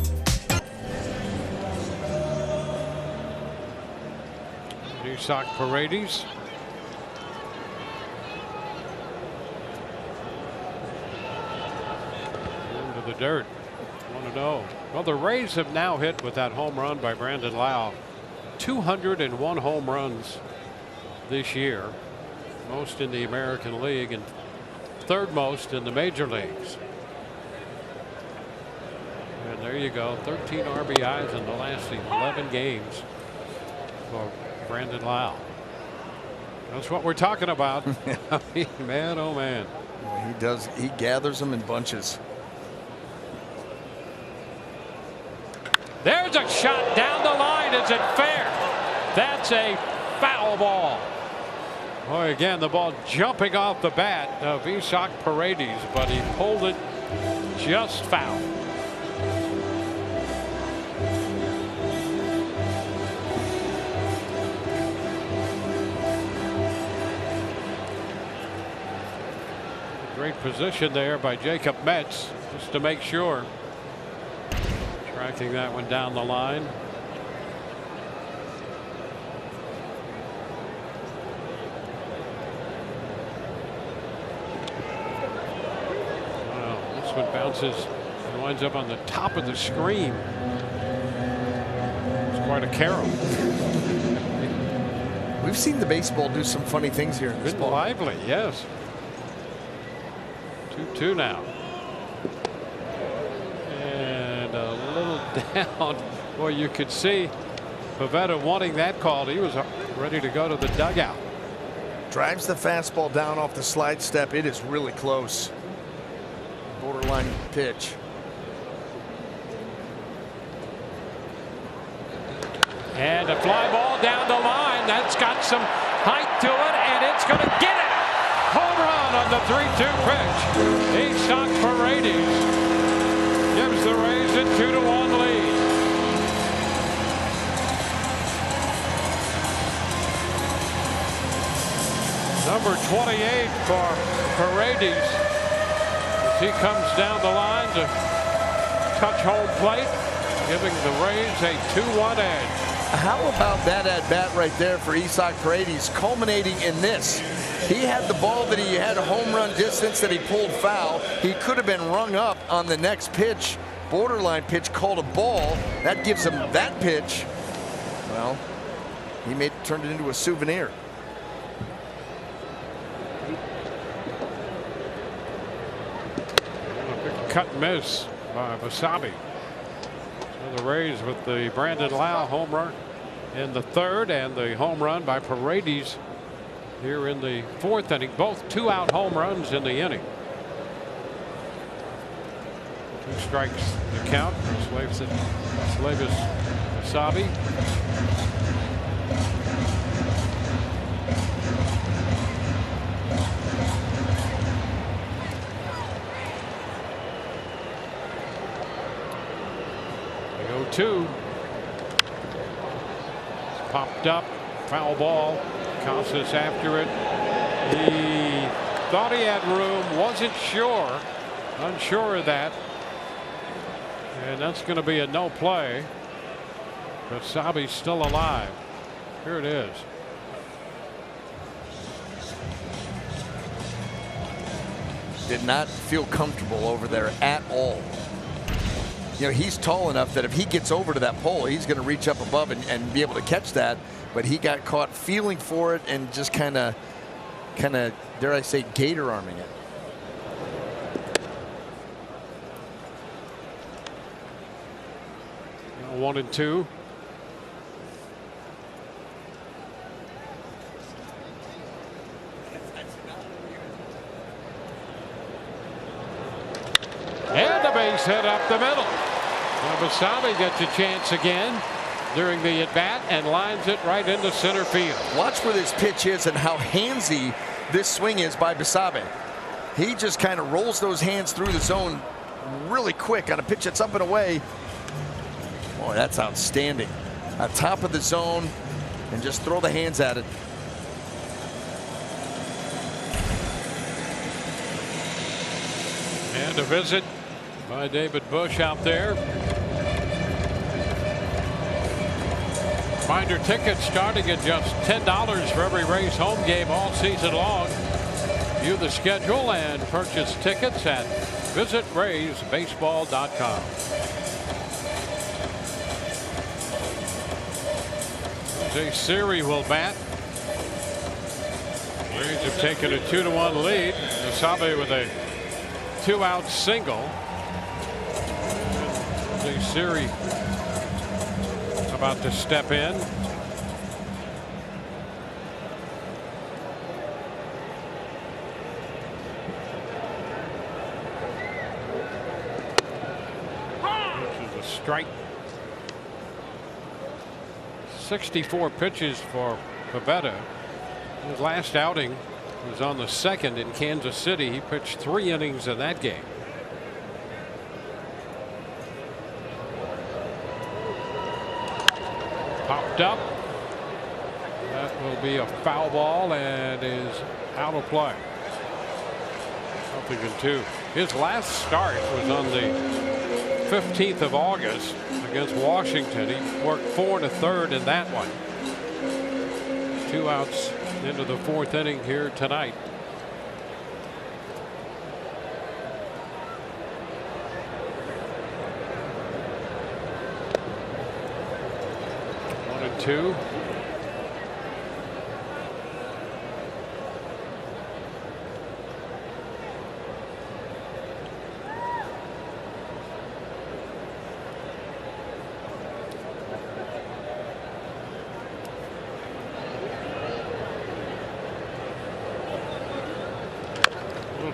Isak Paredes. Into the dirt. 1-0. Well, the Rays have now hit with that home run by Brandon Lau 201 home runs this year, most in the American League and 3rd most in the major leagues. And there you go, 13 RBIs in the last 11 games for Brandon Lau. That's what we're talking about. Man, oh man. He gathers them in bunches. There's a shot down the line. Is it fair? That's a foul ball. Boy, again, the ball jumping off the bat of Isak Paredes, but he pulled it just foul. Great position there by Jacob Metz, just to make sure. Tracking that one down the line. Wow, this one bounces and winds up on the top of the screen. It's quite a carol. We've seen the baseball do some funny things here in this Been ball. lively, yes. 2-2 now. And a little down. Boy, you could see Pivetta wanting that called. He was ready to go to the dugout. Drives the fastball down off the slide step. It is really close. Borderline pitch. And a fly ball down the line. That's got some height to it, and it's going to get it. Home run on the 3-2 pitch. Isaac Paredes gives the Rays a 2-1 lead. Number 28 for Paredes as he comes down the line to touch home plate, giving the Rays a 2-1 edge. How about that at bat right there for Isaac Paredes, culminating in this? He had the ball that he had a home run distance that he pulled foul. He could have been rung up on the next pitch, borderline pitch, called a ball. That gives him that pitch. Well, he turned it into a souvenir. A big cut and miss by Basabe. So the Rays with the Brandon Lowe home run in the third and the home run by Paredes here in the fourth inning. Both 2-out home runs in the inning. 2 strikes the count for Slavis Basabe. The 0-2. Popped up, foul ball. Casas after it. He thought he had room, wasn't sure, unsure of that. And that's going to be a no play. But Basabe's still alive. Here it is. Did not feel comfortable over there at all. You know, he's tall enough that if he gets over to that pole, he's going to reach up above and be able to catch that. But he got caught feeling for it and just kind of, dare I say, gator arming it. Now 1-2. And the base hit up the middle. Now Basabe gets a chance again during the at-bat and lines it right into center field. Watch where this pitch is and how handsy this swing is by Basabe. He just kind of rolls those hands through the zone really quick on a pitch that's up and away. Boy, that's outstanding. On top of the zone and just throw the hands at it. And a visit by David Bush out there. Finder tickets starting at just $10 for every Rays home game all season long. View the schedule and purchase tickets at visitraysbaseball.com. Jose Siri will bat. Rays have taken a 2-1 lead. Basabe with a 2-out single. Jose Siri about to step in. Which is a strike. 64 pitches for Pivetta. His last outing was on the 2nd in Kansas City. He pitched 3 innings in that game. Popped up. That will be a foul ball and is out of play. 0-2. His last start was on the 15th of August against Washington. He worked 4 1/3 in that one. 2 outs into the 4th inning here tonight. One and two.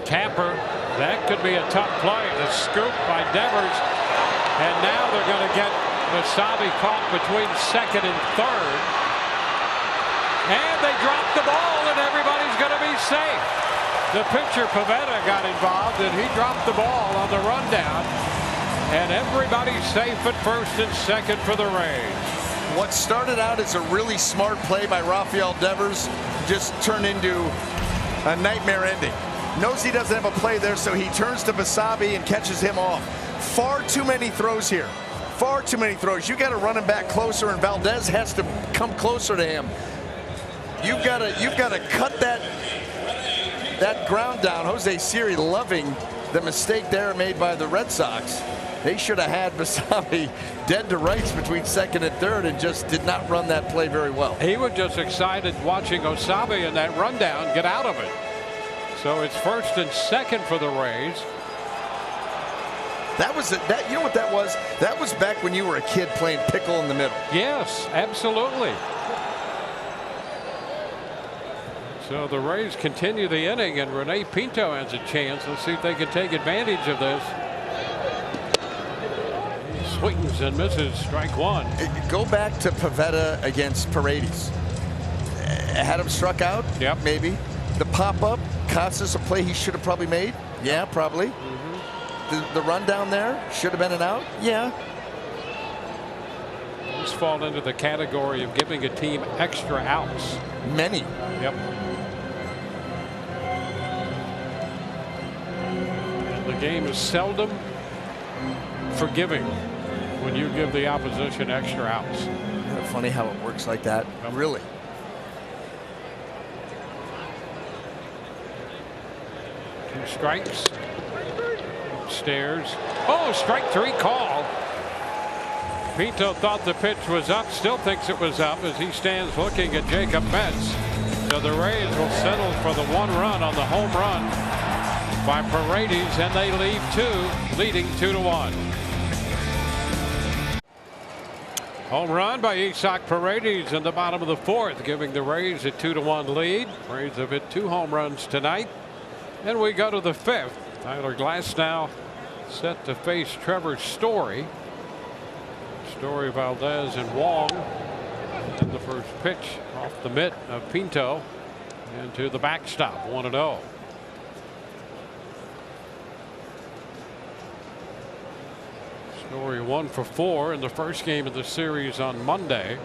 Tapper, that could be a tough play. The scoop by Devers, and now they're going to get Basabe caught between second and third, and they dropped the ball, and everybody's going to be safe. The pitcher Pivetta got involved, and he dropped the ball on the rundown, and everybody's safe at first and second for the Rays. What started out as a really smart play by Rafael Devers just turned into a nightmare ending. Knows he doesn't have a play there, so he turns to Basabe and catches him off. Far too many throws here. Far too many throws. You got to run him back closer, and Valdez has to come closer to him. You've got to cut that ground down. Jose Siri loving the mistake there made by the Red Sox. They should have had Basabe dead to rights between second and third and just did not run that play very well. He was just excited watching Osabe in that rundown get out of it. So it's first and second for the Rays. You know what that was? That was back when you were a kid playing pickle in the middle. Yes, absolutely. So the Rays continue the inning, and Rene Pinto has a chance. Let's see if they can take advantage of this. He swings and misses, strike one. Go back to Pivetta against Paredes. Had him struck out? Yep. Maybe. The pop-up cost us a play he should have probably made? Yeah, probably. The run down there should have been an out? Yeah. These fall into the category of giving a team extra outs. Many. Yep. The game is seldom forgiving when you give the opposition extra outs. Isn't it funny how it works like that? Really. Two strikes. Upstairs. Oh, strike three call. Pinto thought the pitch was up, still thinks it was up as he stands looking at Jacob Metz. So the Rays will settle for the 1 run on the home run by Paredes, and they lead two, leading 2-1. Home run by Isaac Paredes in the bottom of the 4th, giving the Rays a 2-1 lead. Rays have hit 2 home runs tonight. And we go to the 5th. Tyler Glasnow set to face Trevor Story. Story, Valdez, and Wong. And the first pitch off the mitt of Pinto into the backstop, 1-0. Story 1 for 4 in the first game of the series on Monday.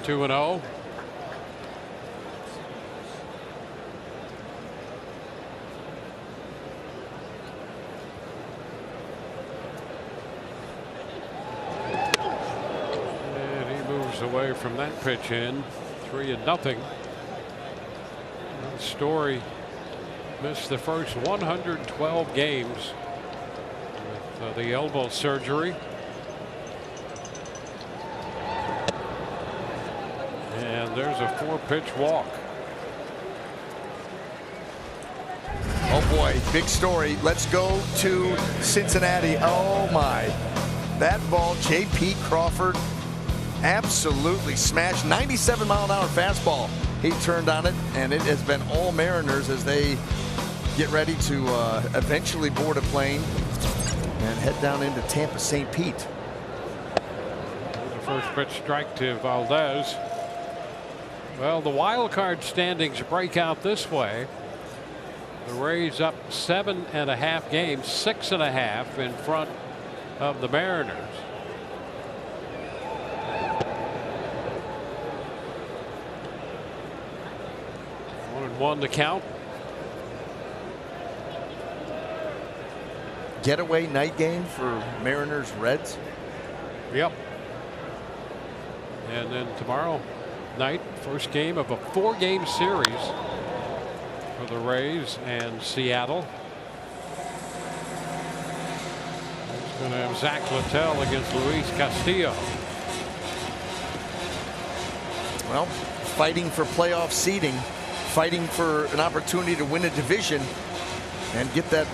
Two and 0. And he moves away from that pitch in 3-0. Story missed the first 112 games with the elbow surgery. And there's a 4-pitch walk. Oh boy, big story. Let's go to Cincinnati. Oh my. That ball, J.P. Crawford absolutely smashed. 97-mile-an-hour fastball. He turned on it, and it has been all Mariners as they get ready to eventually board a plane and head down into Tampa St. Pete. The first pitch strike to Valdez. Well, the wild card standings break out this way. The Rays up 7.5 games, 6.5 in front of the Mariners. 1-1 the count. Getaway night game for Mariners Reds. Yep. And then tomorrow night, first game of a 4-game series for the Rays and Seattle. It's going to have Zach Littell against Luis Castillo. Well, fighting for playoff seeding, fighting for an opportunity to win a division and get that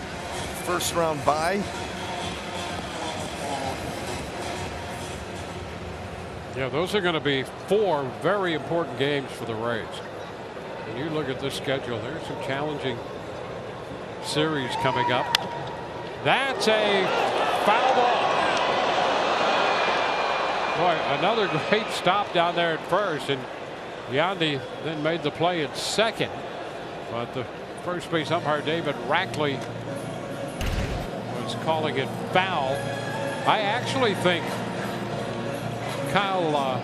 first round bye. Yeah, those are going to be 4 very important games for the Rays. When you look at this schedule, there's some challenging series coming up. That's a foul ball. Boy, another great stop down there at first, and Yandy then made the play at second. But the first base umpire, David Rackley, was calling it foul. I actually think Kyle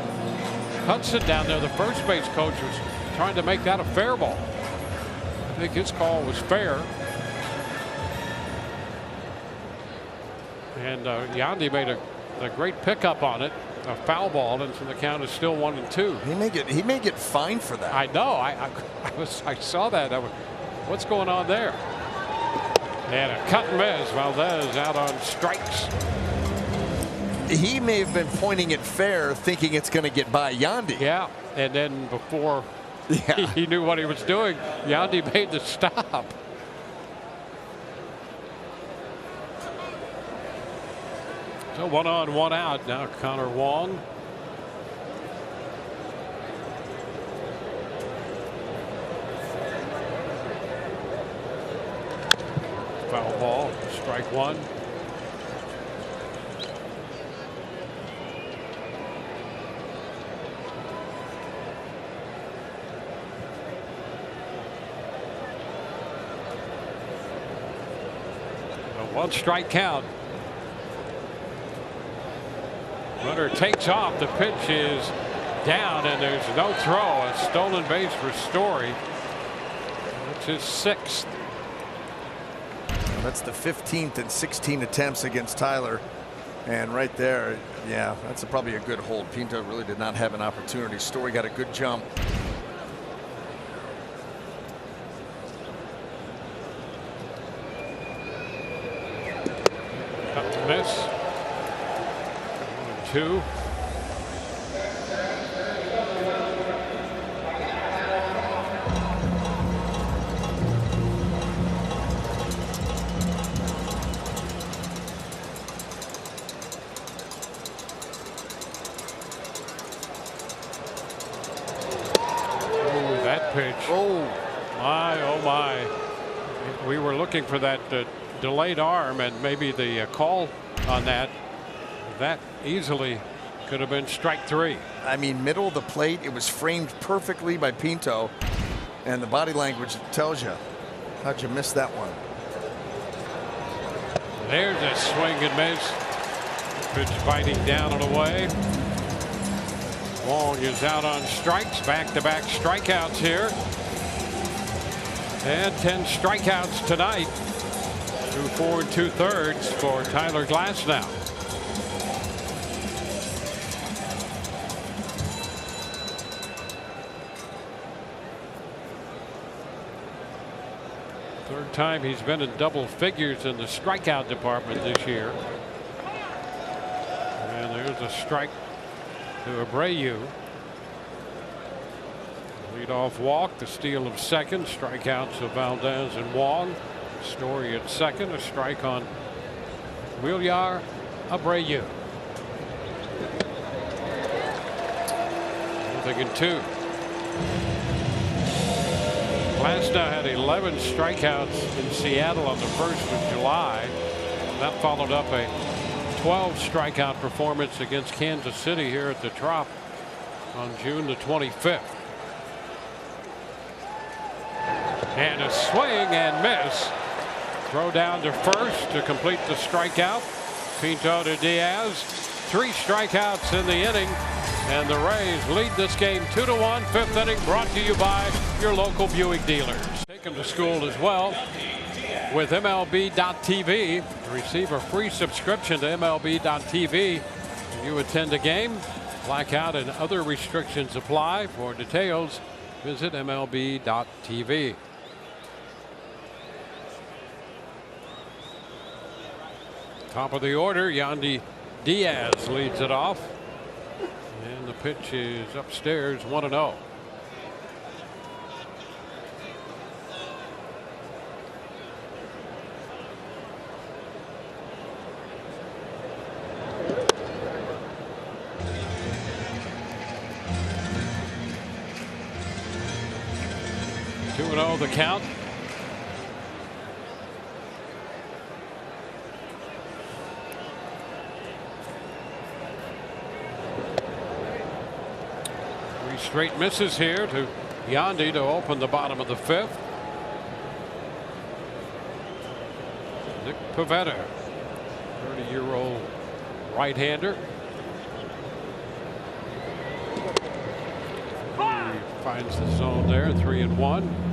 Hudson down there, the first base coach, was trying to make that a fair ball. I think his call was fair. And Yandy made a great pickup on it, a foul ball, and so the count is still 1-2. He may get fined for that. I know. I saw that. What's going on there? And a cut and miss. Valdez out on strikes. He may have been pointing it fair, thinking it's going to get by Yandy. Yeah, and then before he knew what he was doing, Yandy made the stop. So 1 on, 1 out. Now Connor Wong. Foul ball, strike 1. A 1-strike count. Runner takes off. The pitch is down, and there's no throw. A stolen base for Story. That's his 6th. That's the 15th and 16 attempts against Tyler. And right there, yeah, that's probably a good hold. Pinto really did not have an opportunity. Story got a good jump. Cut to miss. 1-2. Pitch. Oh my. We were looking for that delayed arm, and maybe the call on that easily could have been strike 3. I mean, middle of the plate, it was framed perfectly by Pinto, and the body language tells you. How'd you miss that one? There's a swing and miss. Pitch biting down and away. Wong is out on strikes. Back-to-back strikeouts here. And 10 strikeouts tonight. Through 4 2/3 for Tyler Glasnow. Third time he's been in double figures in the strikeout department this year. And there's a strike to Abreu. Leadoff walk, the steal of second, strikeouts of Valdez and Wong. Story at second, a strike on Wilyer Abreu. 1-2. Glasnow had 11 strikeouts in Seattle on the 1st of July. That followed up a 12 strikeout performance against Kansas City here at the Trop on June the 25th. And a swing and miss. Throw down to first to complete the strikeout. Pinto to Diaz. 3 strikeouts in the inning And the Rays lead this game 2-1. Fifth inning brought to you by your local Buick dealers. Take them to school as well with MLB.tv. Receive a free subscription to MLB.tv. You attend a game. Blackout and other restrictions apply. For details, visit MLB.tv. Top of the order, Yandy Diaz leads it off. And the pitch is upstairs, 1-0. The count. Three straight misses here to Yandy to open the bottom of the fifth. Nick Pivetta, 30-year-old right-hander. He finds the zone there, 3-1.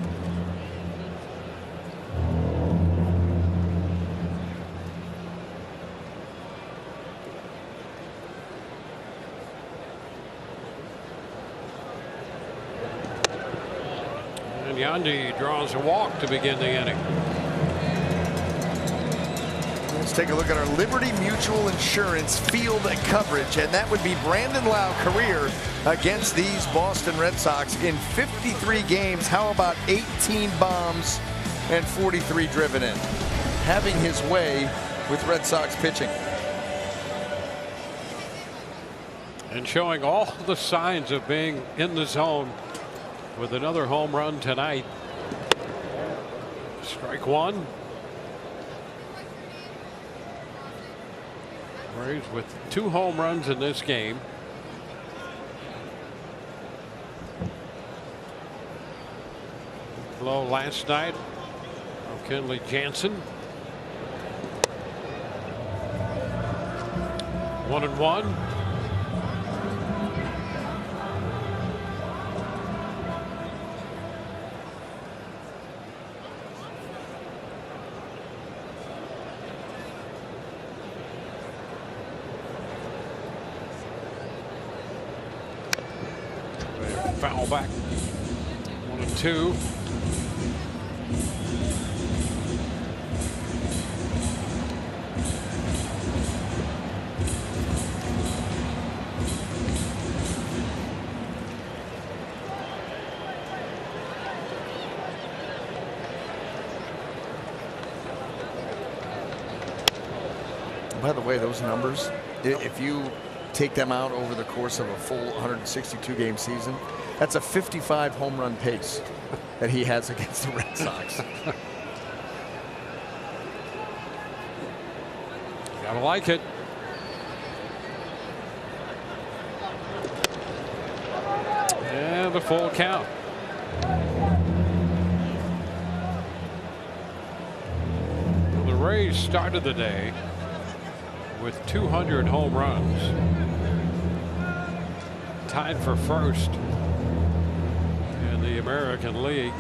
Yandy draws a walk to begin the inning. Let's take a look at our Liberty Mutual Insurance field coverage, and that would be Brandon Lowe career against these Boston Red Sox in 53 games. How about 18 bombs and 43 driven in? Having his way with Red Sox pitching. And showing all the signs of being in the zone with another home run tonight. Strike one. Rays with 2 home runs in this game. Low last night from Kenley Jansen. 1-1. Foul back. 1-2. By the way, those numbers, if you take them out over the course of a full 162 game season, that's a 55 home run pace that he has against the Red Sox. Gotta like it. And the full count. Well, the Rays started the day with 200 home runs. Tied for first in the American League.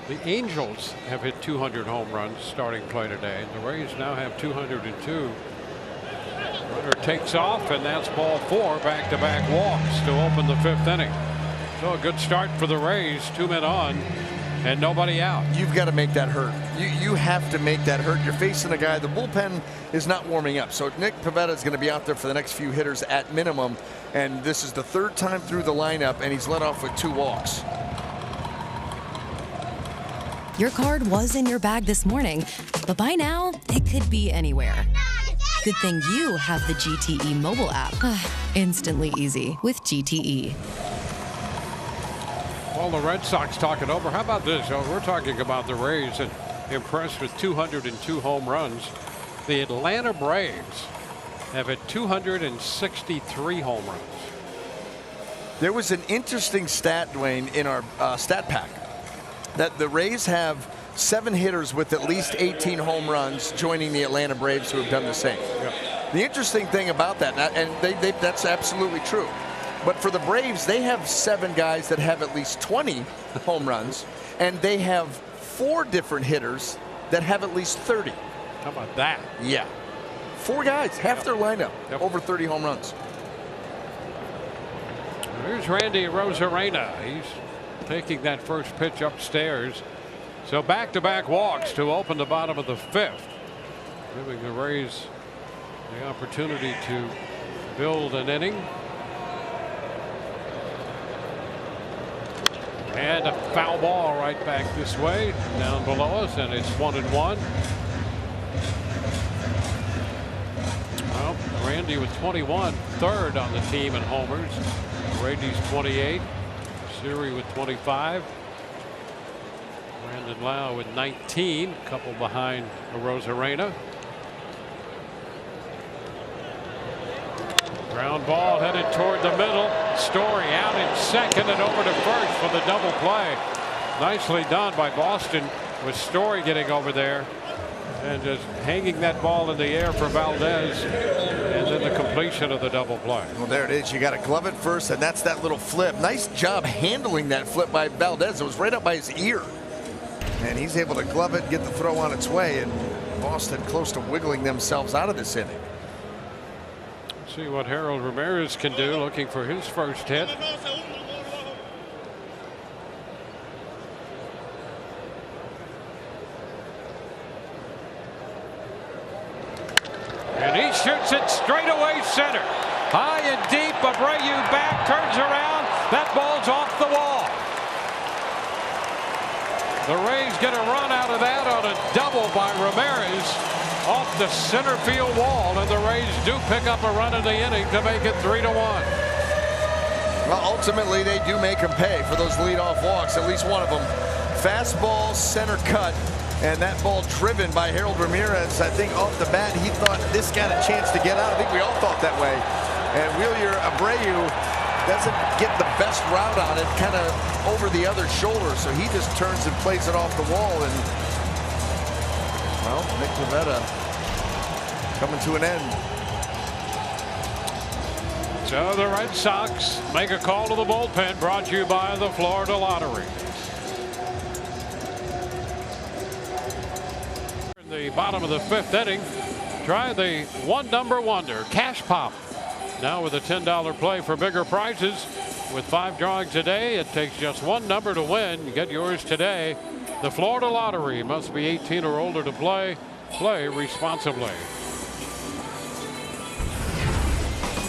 The Angels have hit 200 home runs starting play today. The Rays now have 202. Runner takes off, and that's ball 4. Back-to-back walks to open the 5th inning. So a good start for the Rays. 2 men on and nobody out. You've got to make that hurt. You have to make that hurt. You're facing a guy. The bullpen is not warming up. So Nick Pivetta is going to be out there for the next few hitters at minimum. And this is the 3rd time through the lineup, and he's led off with 2 walks. Your card was in your bag this morning, but by now it could be anywhere. Good thing you have the GTE mobile app. Instantly easy with GTE. Well, the Red Sox talk it over. How about this? We're talking about the Rays and impressed with 202 home runs. The Atlanta Braves have had 263 home runs. There was an interesting stat, Dwayne, in our stat pack that the Rays have 7 hitters with at least 18 home runs joining the Atlanta Braves who have done the same. Yep. The interesting thing about that, and that's absolutely true, but for the Braves, they have 7 guys that have at least 20 home runs, and they have 4 different hitters that have at least 30. How about that? Yeah. 4 guys, half their lineup, over 30 home runs. Here's Randy Arozarena. He's taking that first pitch upstairs. So back-to-back walks to open the bottom of the 5th, giving the Rays the opportunity to build an inning. And a foul ball right back this way, down below us, and it's 1-1. Well, Randy with 21, third on the team in homers. Brady's 28, Siri with 25. Brandon Lau with 19, a couple behind Arozarena. Ground ball headed toward the middle. Story out in second and over to first for the double play. Nicely done by Boston, with Story getting over there and just hanging that ball in the air for Valdez, and then the completion of the double play. Well, there it is. You got to glove it first, and that's that little flip. Nice job handling that flip by Valdez. It was right up by his ear, and he's able to glove it, get the throw on its way, and Boston close to wiggling themselves out of this inning. See what Harold Ramirez can do, looking for his first hit. And he shoots it straight away center. High and deep. Abreu back, turns around. That ball's off the wall. The Rays get a run out of that on a double by Ramirez off the center field wall, and the Rays do pick up a run in the inning to make it 3-1. Well, ultimately they do make him pay for those leadoff walks, at least one of them. Fastball, center cut, and that ball driven by Harold Ramirez. I think off the bat he thought this got a chance to get out. I think we all thought that way. And Wheeler Abreu doesn't get the best route on it, kind of over the other shoulder, so he just turns and plays it off the wall. And well, Nick Pivetta coming to an end. So the Red Sox make a call to the bullpen, brought to you by the Florida Lottery. In the bottom of the 5th inning, try the one-number wonder, Cash Pop. Now with a $10 play for bigger prizes. With 5 drawings a day, it takes just 1 number to win. Get yours today. The Florida Lottery. Must be 18 or older to play. Play responsibly.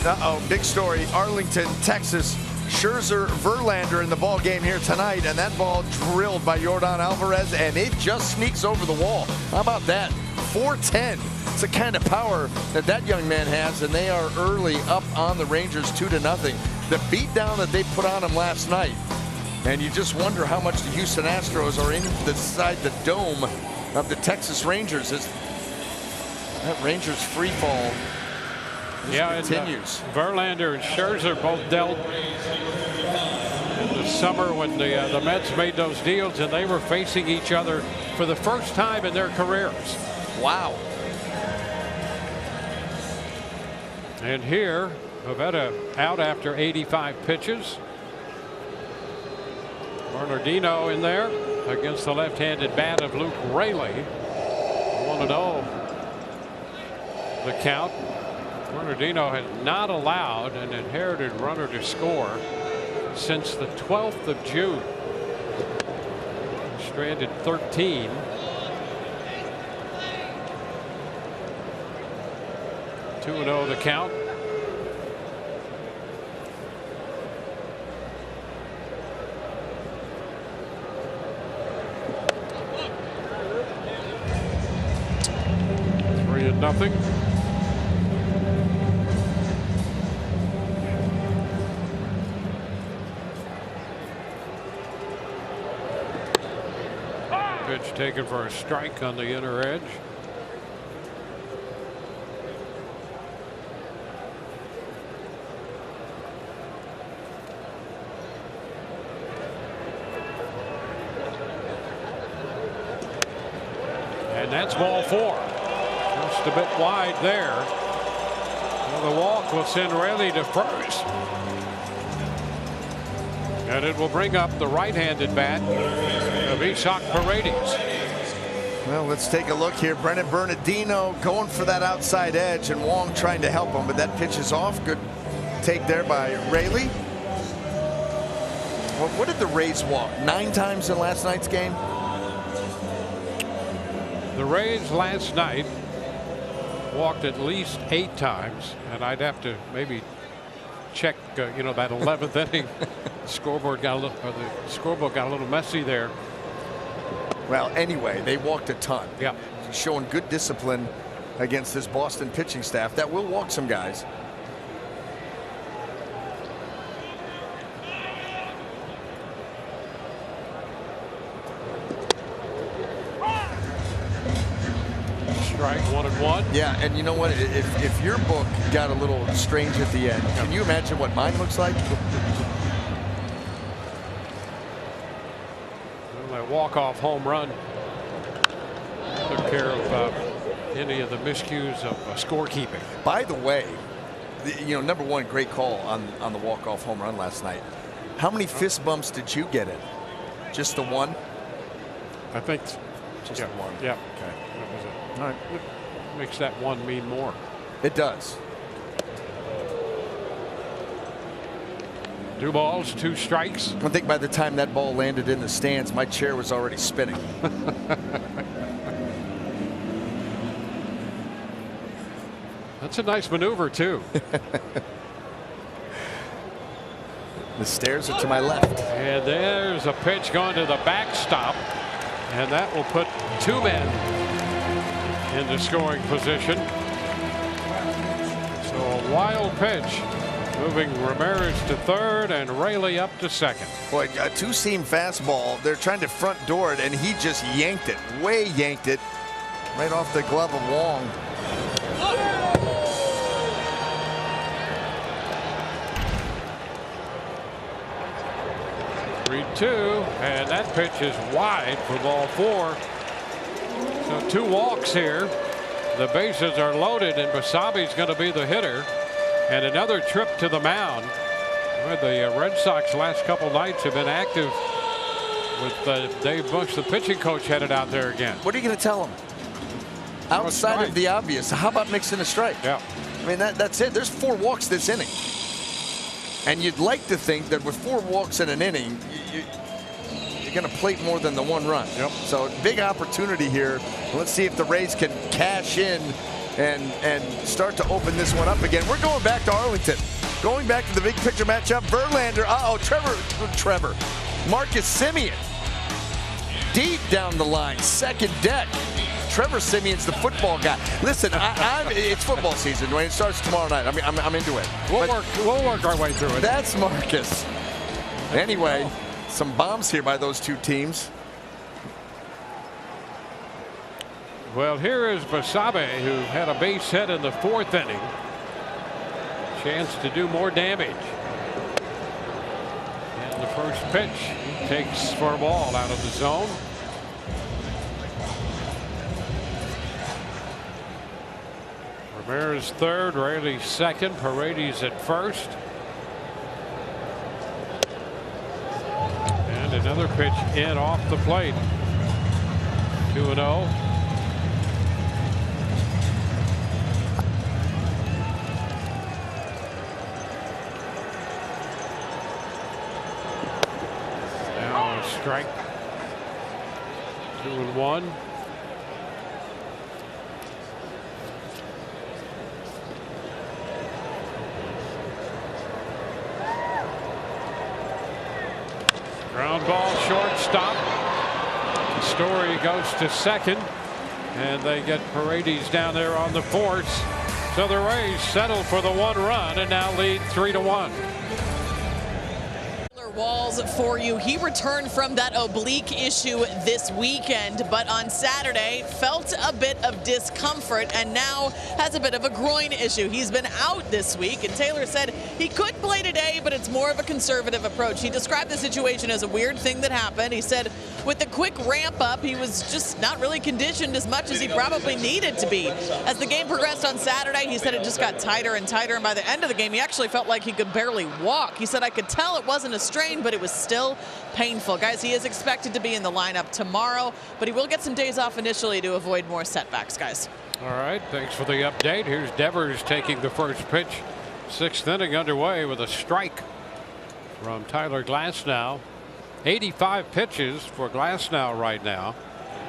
Uh-oh, big story. Arlington, Texas. Scherzer, Verlander in the ball game here tonight, and that ball drilled by Yordan Alvarez, and it just sneaks over the wall. How about that? 410. It's the kind of power that that young man has, and they are early up on the Rangers 2-0. The beatdown that they put on them last night, and you just wonder how much the Houston Astros are inside the dome of the Texas Rangers. As that Rangers free fall continues. Verlander and Scherzer both dealt in the summer when the Mets made those deals, and they were facing each other for the first time in their careers. Wow. And here, Pivetta out after 85 pitches. Bernardino in there against the left-handed bat of Luke Raley. 1-0 the count. Bernardino has not allowed an inherited runner to score since the 12th of June. Stranded 13. Two 2-0 the count. Nothing. Pitch taken for a strike on the inner edge. And that's ball 4. Just a bit wide there. The walk will send Raley to first. And it will bring up the right-handed bat of Ishak Paredes. Well, let's take a look here. Brennan Bernardino going for that outside edge, and Wong trying to help him, but that pitch is off. Good take there by Raley. Well, what did the Rays walk? 9 times in last night's game? The Rays last night walked at least 8 times, and I'd have to maybe check, you know, that 11th inning. The scoreboard got a little messy there. Well, anyway, they walked a ton. Yeah, showing good discipline against this Boston pitching staff that will walk some guys. Strike 1-1. Yeah, and you know what? If your book got a little strange at the end, can you imagine what mine looks like? That walk-off home run took care of any of the miscues of scorekeeping. By the way, you know, number one, great call on the walk-off home run last night. How many fist bumps did you get in? Just the one? I think just the one. Yeah. Okay. That was it. All right. It makes that one mean more. It does. 2 balls, 2 strikes. I think by the time that ball landed in the stands, my chair was already spinning. That's a nice maneuver, too. The stairs are to my left. And there's a pitch going to the backstop. And that will put 2 men into scoring position. So a wild pitch, moving Ramirez to third and Raley up to second. Boy, a 2-seam fastball. They're trying to front door it, and he just yanked it, way yanked it, right off the glove of Wong. Two, and that pitch is wide for ball 4. So 2 walks here. The bases are loaded, and Basabe's going to be the hitter. And another trip to the mound. The Red Sox last couple nights have been active with Dave Bush, the pitching coach, headed out there again. What are you going to tell him? Outside of the obvious, how about mixing a strike? Yeah. I mean, that's it. There's 4 walks this inning. And you'd like to think that with 4 walks in an inning, you're going to plate more than the 1 run. Yep. So big opportunity here. Let's see if the Rays can cash in and start to open this one up again. We're going back to Arlington. Going back to the big picture matchup. Verlander. Trevor. Marcus Semien. Deep down the line. Second deck. Trevor Simeon's the football guy. Listen, it's football season, Dwayne. It starts tomorrow night. I'm into it. We'll work our way through it. That's Marcus. Anyway, some bombs here by those 2 teams. Well, here is Basabe, who had a base hit in the 4th inning. Chance to do more damage. And the first pitch takes for a ball out of the zone. Ramirez third, Raley second, Paredes at first. And another pitch in off the plate. 2-0. Now a strike. 2-1. Ground ball, shortstop. Story goes to second, and they get Paredes down there on the force. So the Rays settle for the 1 run and now lead 3-1. Walls for you. He returned from that oblique issue this weekend, but on Saturday felt a bit of discomfort and now has a bit of a groin issue. He's been out this week, and Taylor said he could play today, but it's more of a conservative approach. He described the situation as a weird thing that happened. He said with the quick ramp up, he was just not really conditioned as much as he probably needed to be. As the game progressed on Saturday, he said it just got tighter and tighter, and by the end of the game, he actually felt like he could barely walk. He said, I could tell it wasn't a strain, but it was still painful. Guys, he is expected to be in the lineup tomorrow, but he will get some days off initially to avoid more setbacks, guys. All right, thanks for the update. Here's Devers taking the first pitch. 6th inning underway with a strike from Tyler Glasnow. 85 pitches for Glasnow right now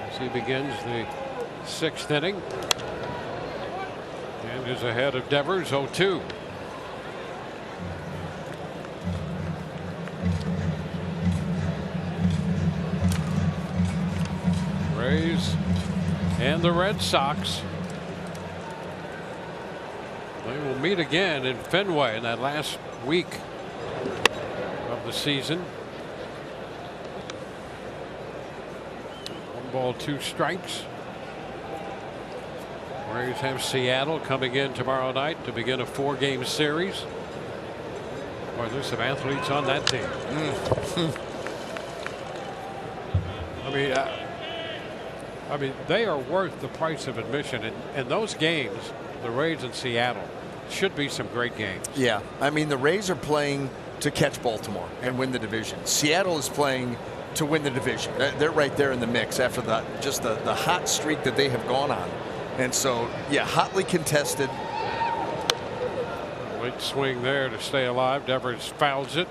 as he begins the 6th inning and is ahead of Devers 0-2. Rays and the Red Sox. They will meet again in Fenway in that last week of the season. 1 ball, 2 strikes. Rays have Seattle coming in tomorrow night to begin a 4-game series. Boy, there's some athletes on that team. I mean, they are worth the price of admission. And those games, the Rays and Seattle, should be some great games. Yeah, I mean, the Rays are playing to catch Baltimore and win the division. Seattle is playing to win the division. They're right there in the mix after the hot streak that they have gone on. And so, yeah, hotly contested. Late swing there to stay alive. Devers fouls it.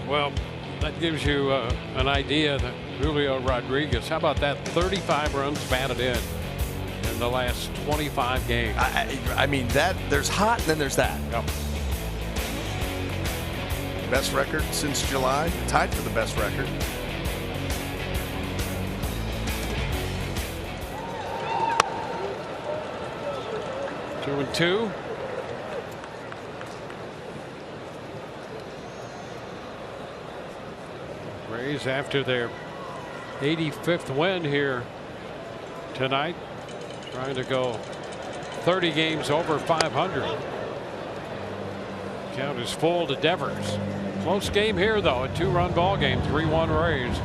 Well, that gives you an idea that Julio Rodriguez, how about that? 35 runs batted in the last 25 games. I mean, there's hot and then there's that. Yep. Best record since July, tied for the best record. Two and two. Rays after their 85th win here tonight, trying to go 30 games over 500. Count is full to Devers. Close game here though, a 2-run ball game, 3-1 Rays.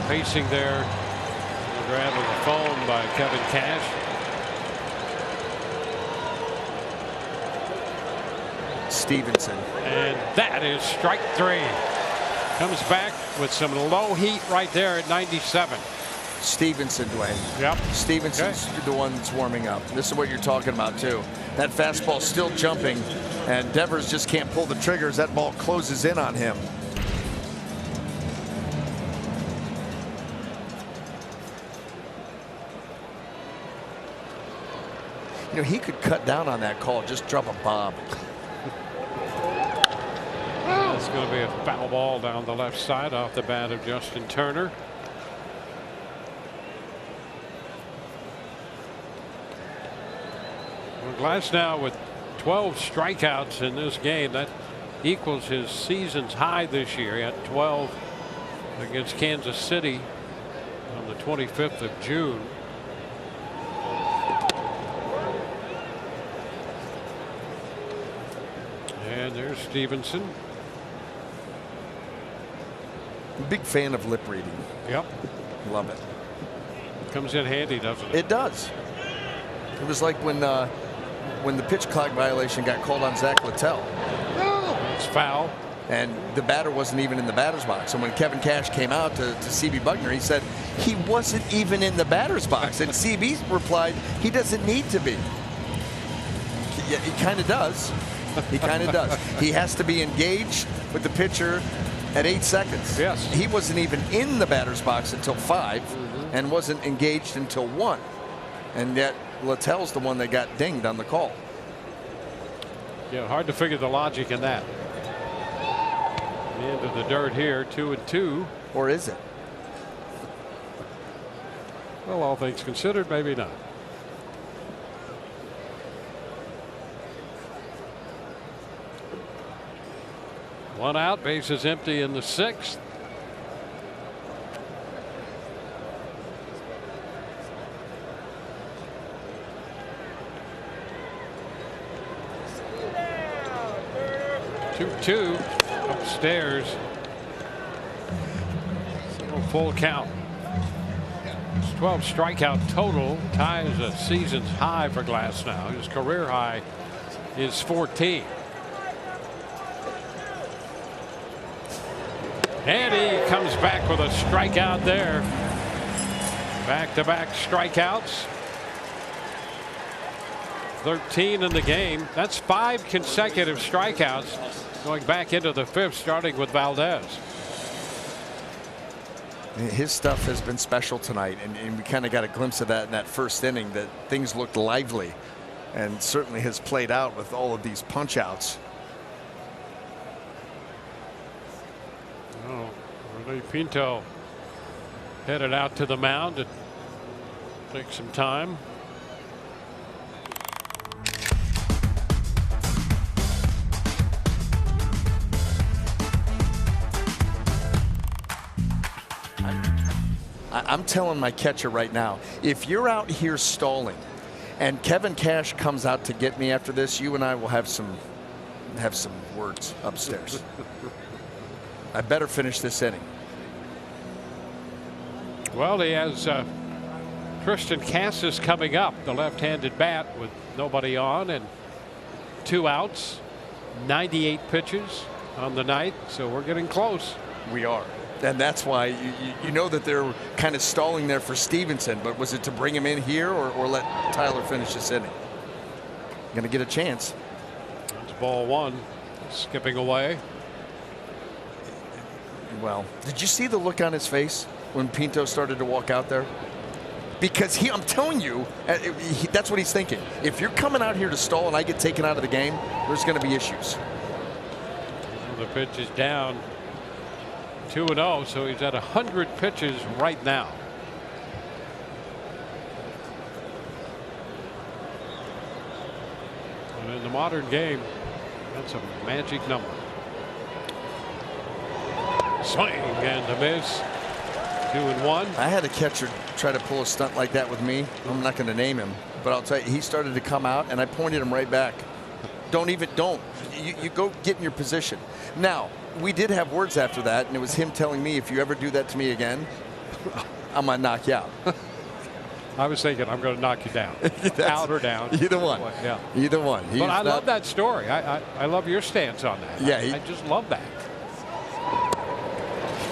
Pacing there, the grab of the phone by Kevin Cash. Stevenson. And that is strike 3. Comes back with some low heat right there at 97. Stevenson, Dwayne. Yep. Stevenson's the one that's warming up. This is what you're talking about too. That fastball still jumping, and Devers just can't pull the triggers. That ball closes in on him. You know, he could cut down on that call, just drop a bomb. It's going to be a foul ball down the left side off the bat of Justin Turner. Well, Glasnow with 12 strikeouts in this game. That equals his season's high this year. He had 12 against Kansas City on the 25th of June. And there's Stevenson. Big fan of lip reading. Yep. Love it. Comes in handy, doesn't it? It does. It was like when the pitch clock violation got called on Zach Littell. It's foul. And the batter wasn't even in the batter's box. And when Kevin Cash came out to CB Buckner, he said he wasn't even in the batter's box. And CB replied, he doesn't need to be. Yeah, he kind of does. He kind of does. He has to be engaged with the pitcher at 8 seconds. Yes. He wasn't even in the batter's box until 5 and wasn't engaged until 1. And yet Littell's the one that got dinged on the call. Yeah, hard to figure the logic in that. Into the dirt here, 2-2. Or is it? Well, all things considered, maybe not. One out, bases empty in the 6th. Two upstairs. Full count. 12 strikeout total, ties a season's high for Glasnow. His career high is 14. And he comes back with a strikeout there. Back-to-back strikeouts. 13 in the game. That's 5 consecutive strikeouts going back into the 5th, starting with Valdez. His stuff has been special tonight, and we kind of got a glimpse of that in that first inning, that things looked lively, and certainly has played out with all of these punch outs. Oh, Rene Pinto headed out to the mound to take some time. I'm telling my catcher right now, if you're out here stalling and Kevin Cash comes out to get me after this, you and I will have some words upstairs. I better finish this inning. Well, he has Tristan Casas coming up, the left-handed bat with nobody on and 2 outs, 98 pitches on the night, so we're getting close. We are. And that's why you know that they're kind of stalling there for Stevenson, but was it to bring him in here or let Tyler finish this inning? Going to get a chance. It's ball 1, skipping away. Well, did you see the look on his face when Pinto started to walk out there? Because I'm telling you, that's what he's thinking. If you're coming out here to stall and I get taken out of the game, there's going to be issues. The pitch is down. 2-0, so he's at 100 pitches right now. And in the modern game, that's a magic number. Swing and a miss. 2-1. I had a catcher try to pull a stunt like that with me. I'm not going to name him, but I'll tell you, he started to come out and I pointed him right back. Don't. You go get in your position. Now, we did have words after that, and it was him telling me, if you ever do that to me again, I'm going to knock you out. I was thinking I'm going to knock you down. Out or down. Either one. Yeah. Either one. But I love that story. I love your stance on that. Yeah. I just love that.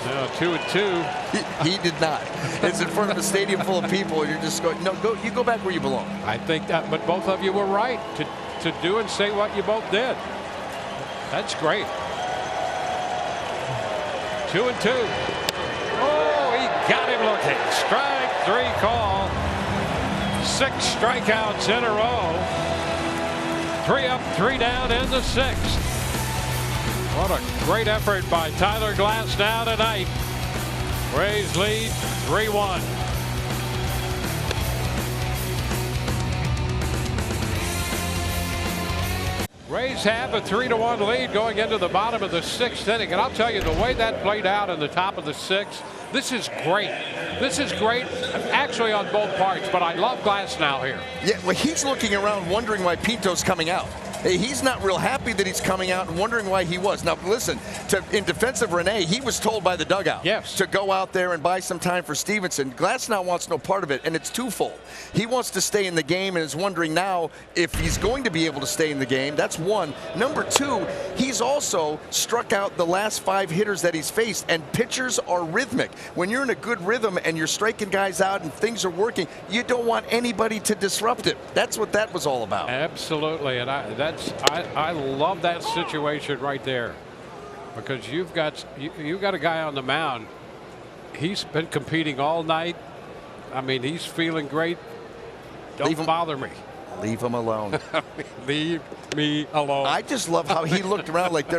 Now 2-2. He did not. It's in front of a stadium full of people, and you're just going, no, you go back where you belong. I think that, but both of you were right to do and say what you both did. That's great. 2-2. Oh, he got him looking. Strike 3 call. 6 strikeouts in a row. 3 up, 3 down in the 6th. What a great effort by Tyler Glasnow tonight. Rays lead 3-1. Rays have a 3-1 lead going into the bottom of the 6th inning, and I'll tell you, the way that played out in the top of the 6th, this is great. This is great, actually, on both parts, but I love Glasnow here. Yeah, well, he's looking around wondering why Pinto's coming out. He's not real happy that he's coming out and wondering why he was. Now, listen, in defense of Rene, he was told by the dugout to go out there and buy some time for Stevenson. Glasnow wants no part of it, and it's twofold. He wants to stay in the game and is wondering now if he's going to be able to stay in the game. That's one. Number 2, he's also struck out the last 5 hitters that he's faced, and pitchers are rhythmic. When you're in a good rhythm and you're striking guys out and things are working, you don't want anybody to disrupt it. That's what that was all about. Absolutely, and I love that situation right there, because you've got a guy on the mound. He's been competing all night. I mean, he's feeling great. Don't bother me. Leave him alone. Leave me alone. I just love how he looked around like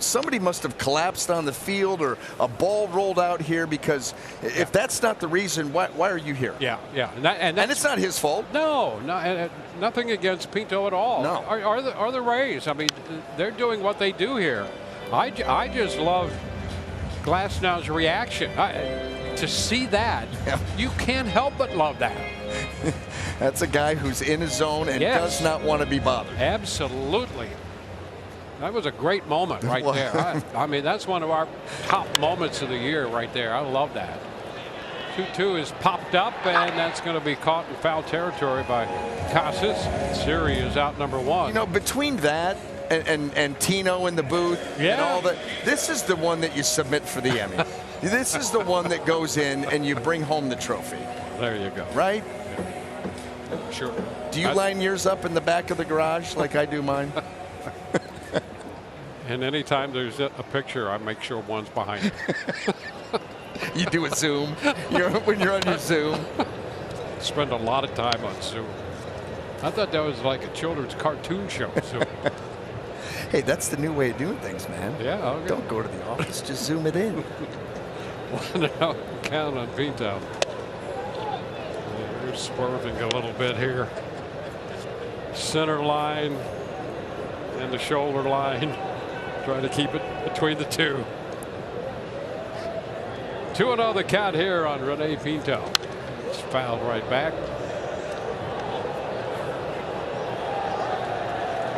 somebody must have collapsed on the field or a ball rolled out here, because if that's not the reason, why are you here? Yeah. And it's not his fault. No, nothing against Pinto at all. No. Are the Rays? I mean, they're doing what they do here. I just love Glasnow's reaction. To see that, you can't help but love that. That's a guy who's in his zone and does not want to be bothered. Absolutely. That was a great moment right there. I mean, that's one of our top moments of the year right there. I love that. 2-2 is popped up, and that's going to be caught in foul territory by Casas. Siri is out number 1. You know, between that and Tino in the booth and all that, this is the one that you submit for the Emmy. This is the one that goes in and you bring home the trophy. There you go. Right? Sure. Do you line yours up in the back of the garage like I do mine? And anytime there's a picture, I make sure one's behind it. You do a Zoom when you're on your Zoom. Spend a lot of time on Zoom. I thought that was like a children's cartoon show. Zoom. Hey, that's the new way of doing things, man. Yeah. Okay. Don't go to the office. Just zoom it in. 1-0 count on Pinto. They're swerving a little bit here. Center line and the shoulder line. Trying to keep it between the two. 2-0 the count here on Rene Pinto. It's fouled right back.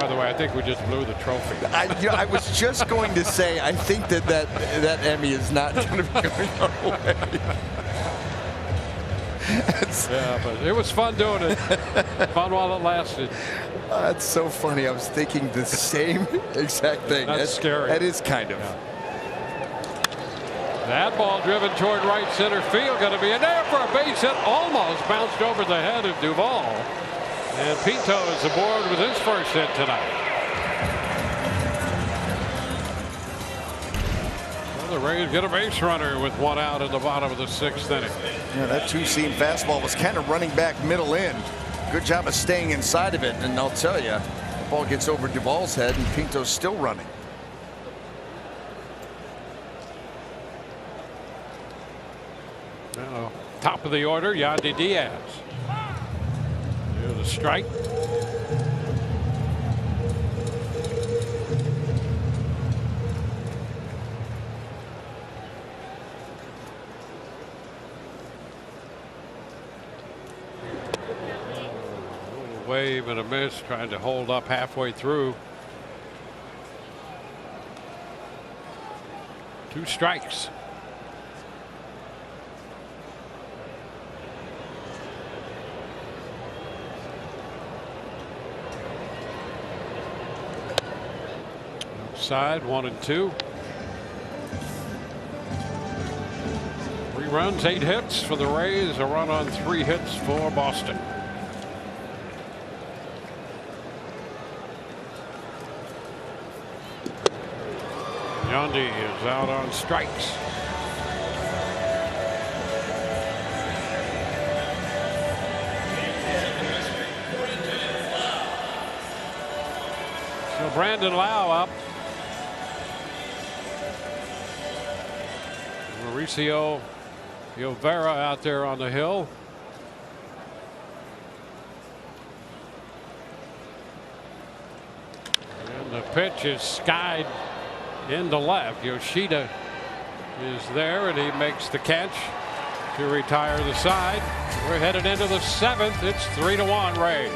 By the way, I think we just blew the trophy. I was just going to say, I think that Emmy is not going to be going our way. Yeah, but it was fun doing it. Fun while it lasted. That's so funny. I was thinking the same exact thing. That's scary. That is kind of. Yeah. That ball driven toward right center field. Going to be in there for a base hit. Almost bounced over the head of Duvall. And Pinto is aboard with his first hit tonight. Well, the Rays get a base runner with 1 out in the bottom of the 6th inning. Yeah, that two-seam fastball was kind of running back middle in. Good job of staying inside of it. And I'll tell you, the ball gets over Duvall's head and Pinto's still running. Top of the order, Yandy Diaz. Here's a strike. Wave and a miss, trying to hold up halfway through. 2 strikes. Side 1-2. 3 runs, 8 hits for the Rays. A run on 3 hits for Boston. Yandy is out on strikes. So Brandon Lau up. Mauricio Llovera out there on the hill. And the pitch is skied into left. Yoshida is there and he makes the catch to retire the side. We're headed into the 7th. It's 3-1 Rays.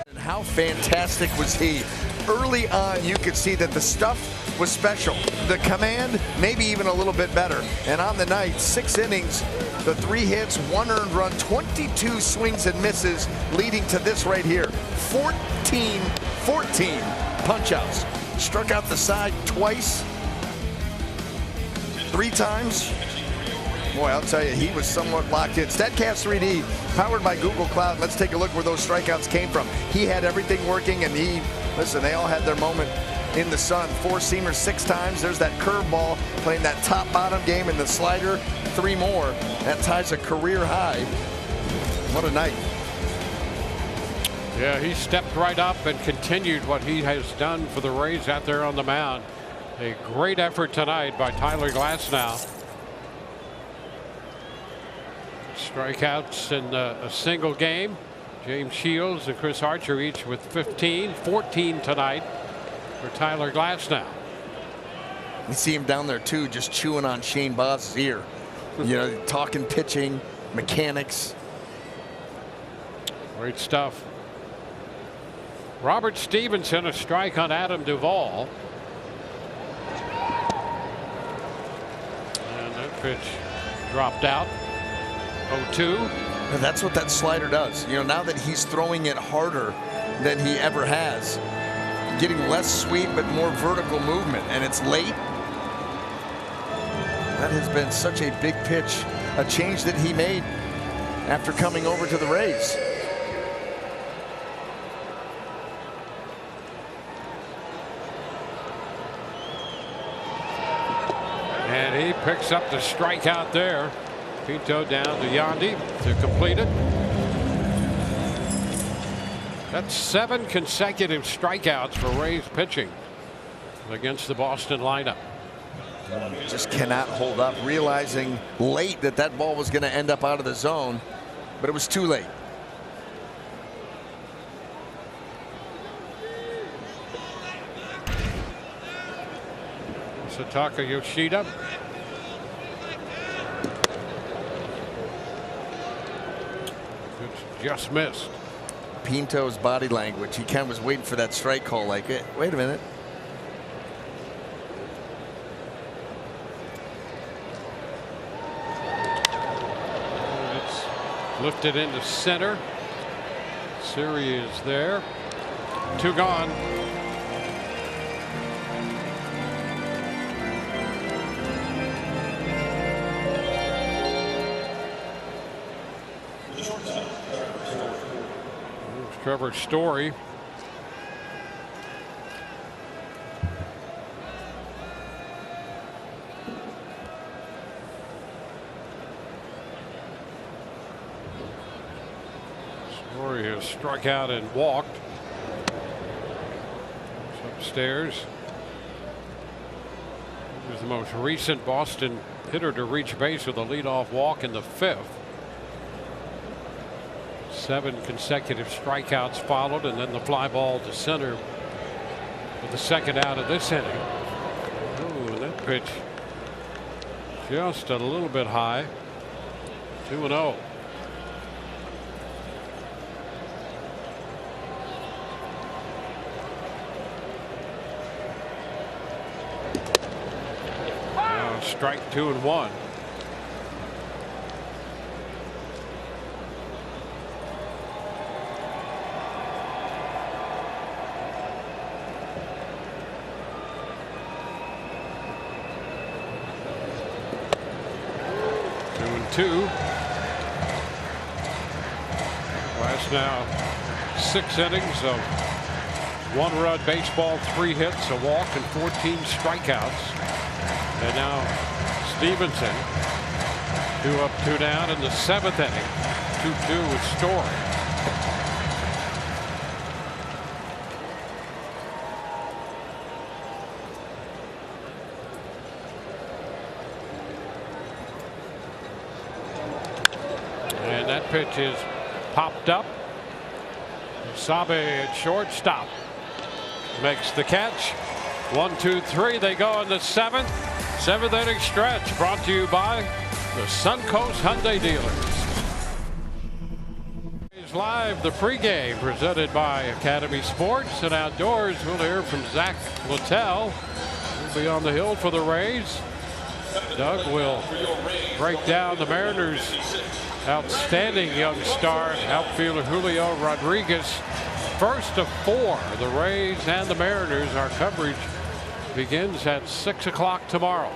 And how fantastic was he? Early on, you could see that the stuff was special. The command, maybe even a little bit better. And on the night, 6 innings, the 3 hits, 1 earned run, 22 swings and misses, leading to this right here. 14 punch-outs. Struck out the side twice, 3 times. Boy, I'll tell you, he was somewhat locked in. StatCast 3D, powered by Google Cloud. Let's take a look where those strikeouts came from. He had everything working, and listen, they all had their moment in the sun. 4-seamer 6 times. There's that curveball playing that top-bottom game, and the slider 3 more. That ties a career high. What a night. Yeah, he stepped right up and continued what he has done for the Rays out there on the mound. A great effort tonight by Tyler Glasnow. Strikeouts in a single game. James Shields and Chris Archer each with 15, 14 tonight for Tyler Glasnow. You see him down there too, just chewing on Shane Boss's ear. You know, talking pitching, mechanics. Great stuff. Robert Stevenson, a strike on Adam Duvall. And that pitch dropped out. 0-2. And that's what that slider does. You know, now that he's throwing it harder than he ever has, getting less sweep but more vertical movement, and it's late. That has been such a big pitch, a change that he made after coming over to the Rays. And he picks up the strikeout there. Pinto down to Yandy to complete it. That's 7 consecutive strikeouts for Rays pitching against the Boston lineup. Just cannot hold up, realizing late that that ball was going to end up out of the zone, but it was too late. Sataka Yoshida. It's just missed. Pinto's body language, he kind of was waiting for that strike call, like, wait a minute. Lifted into center. Siri is there. 2 gone. Here's Trevor Story. Story has struck out and walked. It's upstairs. He was the most recent Boston hitter to reach base with a leadoff walk in the 5th. 7 consecutive strikeouts followed, and then the fly ball to center for the 2nd out of this inning. Ooh, and that pitch just a little bit high. 2-0. Strike 2 and 1. Two. Last now 6 innings of 1-run baseball, 3 hits, a walk, and 14 strikeouts. And now Stevenson 2 up, 2 down in the 7th inning. 2-2 with Story. And that pitch is popped up. Sabe at shortstop makes the catch. 1, 2, 3. They go in the 7th. 7th inning stretch brought to you by the Suncoast Hyundai dealers. Live, the pregame presented by Academy Sports and Outdoors. We'll hear from Zach Littell. He'll be on the hill for the Rays. Doug will break down the Mariners' outstanding young star, outfielder Julio Rodriguez. First of 4, the Rays and the Mariners. Our coverage begins at 6 o'clock tomorrow.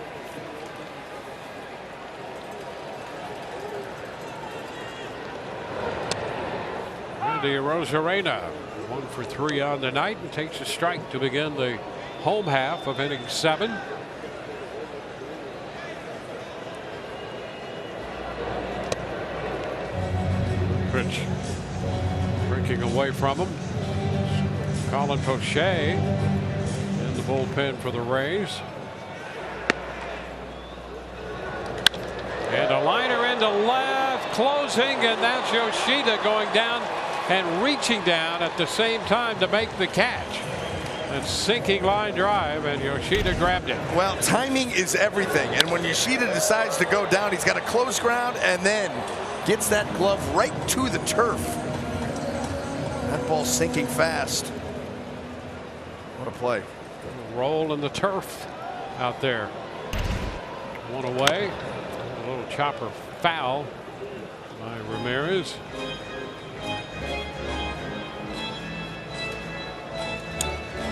Randy Arozarena 1 for 3 on the night and takes a strike to begin the home half of inning 7. Pitch breaking away from him. Colin Poche in the bullpen for the Rays. And a liner into left, closing, and that's Yoshida going down and reaching down at the same time to make the catch. That sinking line drive, and Yoshida grabbed it. Well, timing is everything, and when Yoshida decides to go down, he's got to close ground and then gets that glove right to the turf. That ball's sinking fast. What a play. Roll in the turf out there. One away. A little chopper foul by Ramirez.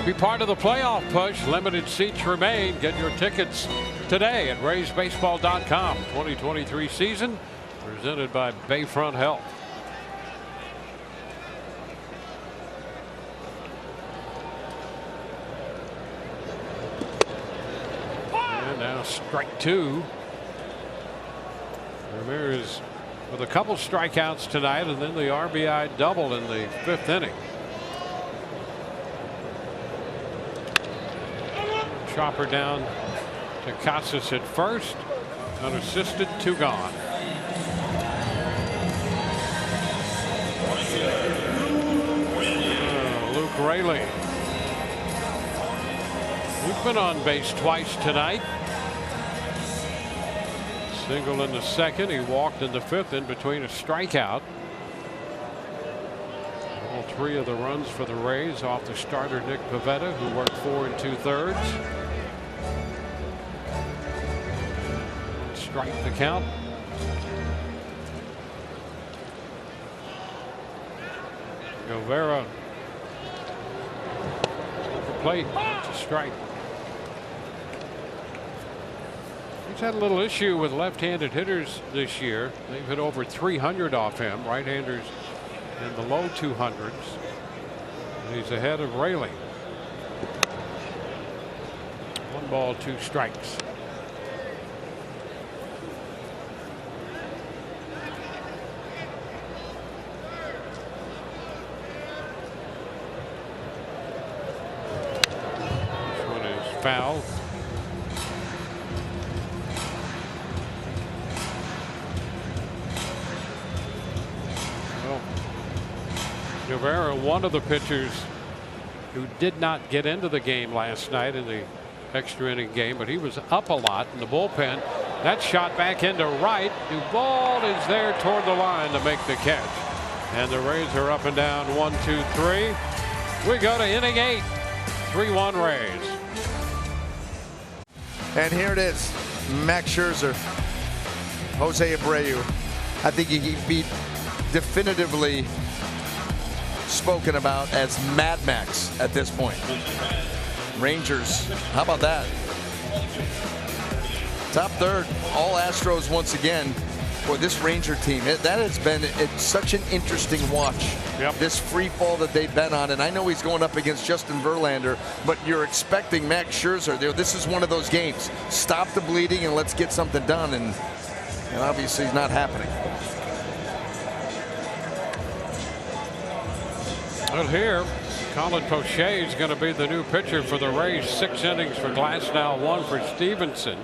Be part of the playoff push. Limited seats remain. Get your tickets today at RaysBaseball.com. 2023 season presented by Bayfront Health. And now strike two. Ramirez with a couple strikeouts tonight, and then the RBI double in the 5th inning. Chopper down to Casas at first. Unassisted, 2 gone. Luke Raley. He's been on base twice tonight. Single in the 2nd. He walked in the 5th in between a strikeout. All 3 of the runs for the Rays off the starter Nick Pivetta, who worked 4 2/3. Strike the count. Guevara over plate. It's a strike. He's had a little issue with left-handed hitters this year. They've hit over 300 off him. Right-handers in the low 200s. And he's ahead of Raley. 1 ball, 2 strikes. Foul. Well, Guevara, one of the pitchers who did not get into the game last night in the extra inning game, but he was up a lot in the bullpen. That shot back into right. Duvall is there toward the line to make the catch. And the Rays are up and down 1, 2, 3. We go to inning 8. 3-1 Rays. And here it is, Max Scherzer, Jose Abreu. I think he can be definitively spoken about as Mad Max at this point. Rangers, how about that? Top 3rd, all Astros once again. Boy, this Ranger team, that has been such an interesting watch. Yep. This free fall that they've been on, and I know he's going up against Justin Verlander, but you're expecting Max Scherzer. This is one of those games. Stop the bleeding and let's get something done, and obviously it's not happening. Well, here, Colin Poche is going to be the new pitcher for the Rays. 6 innings for Glasnow, 1 for Stevenson.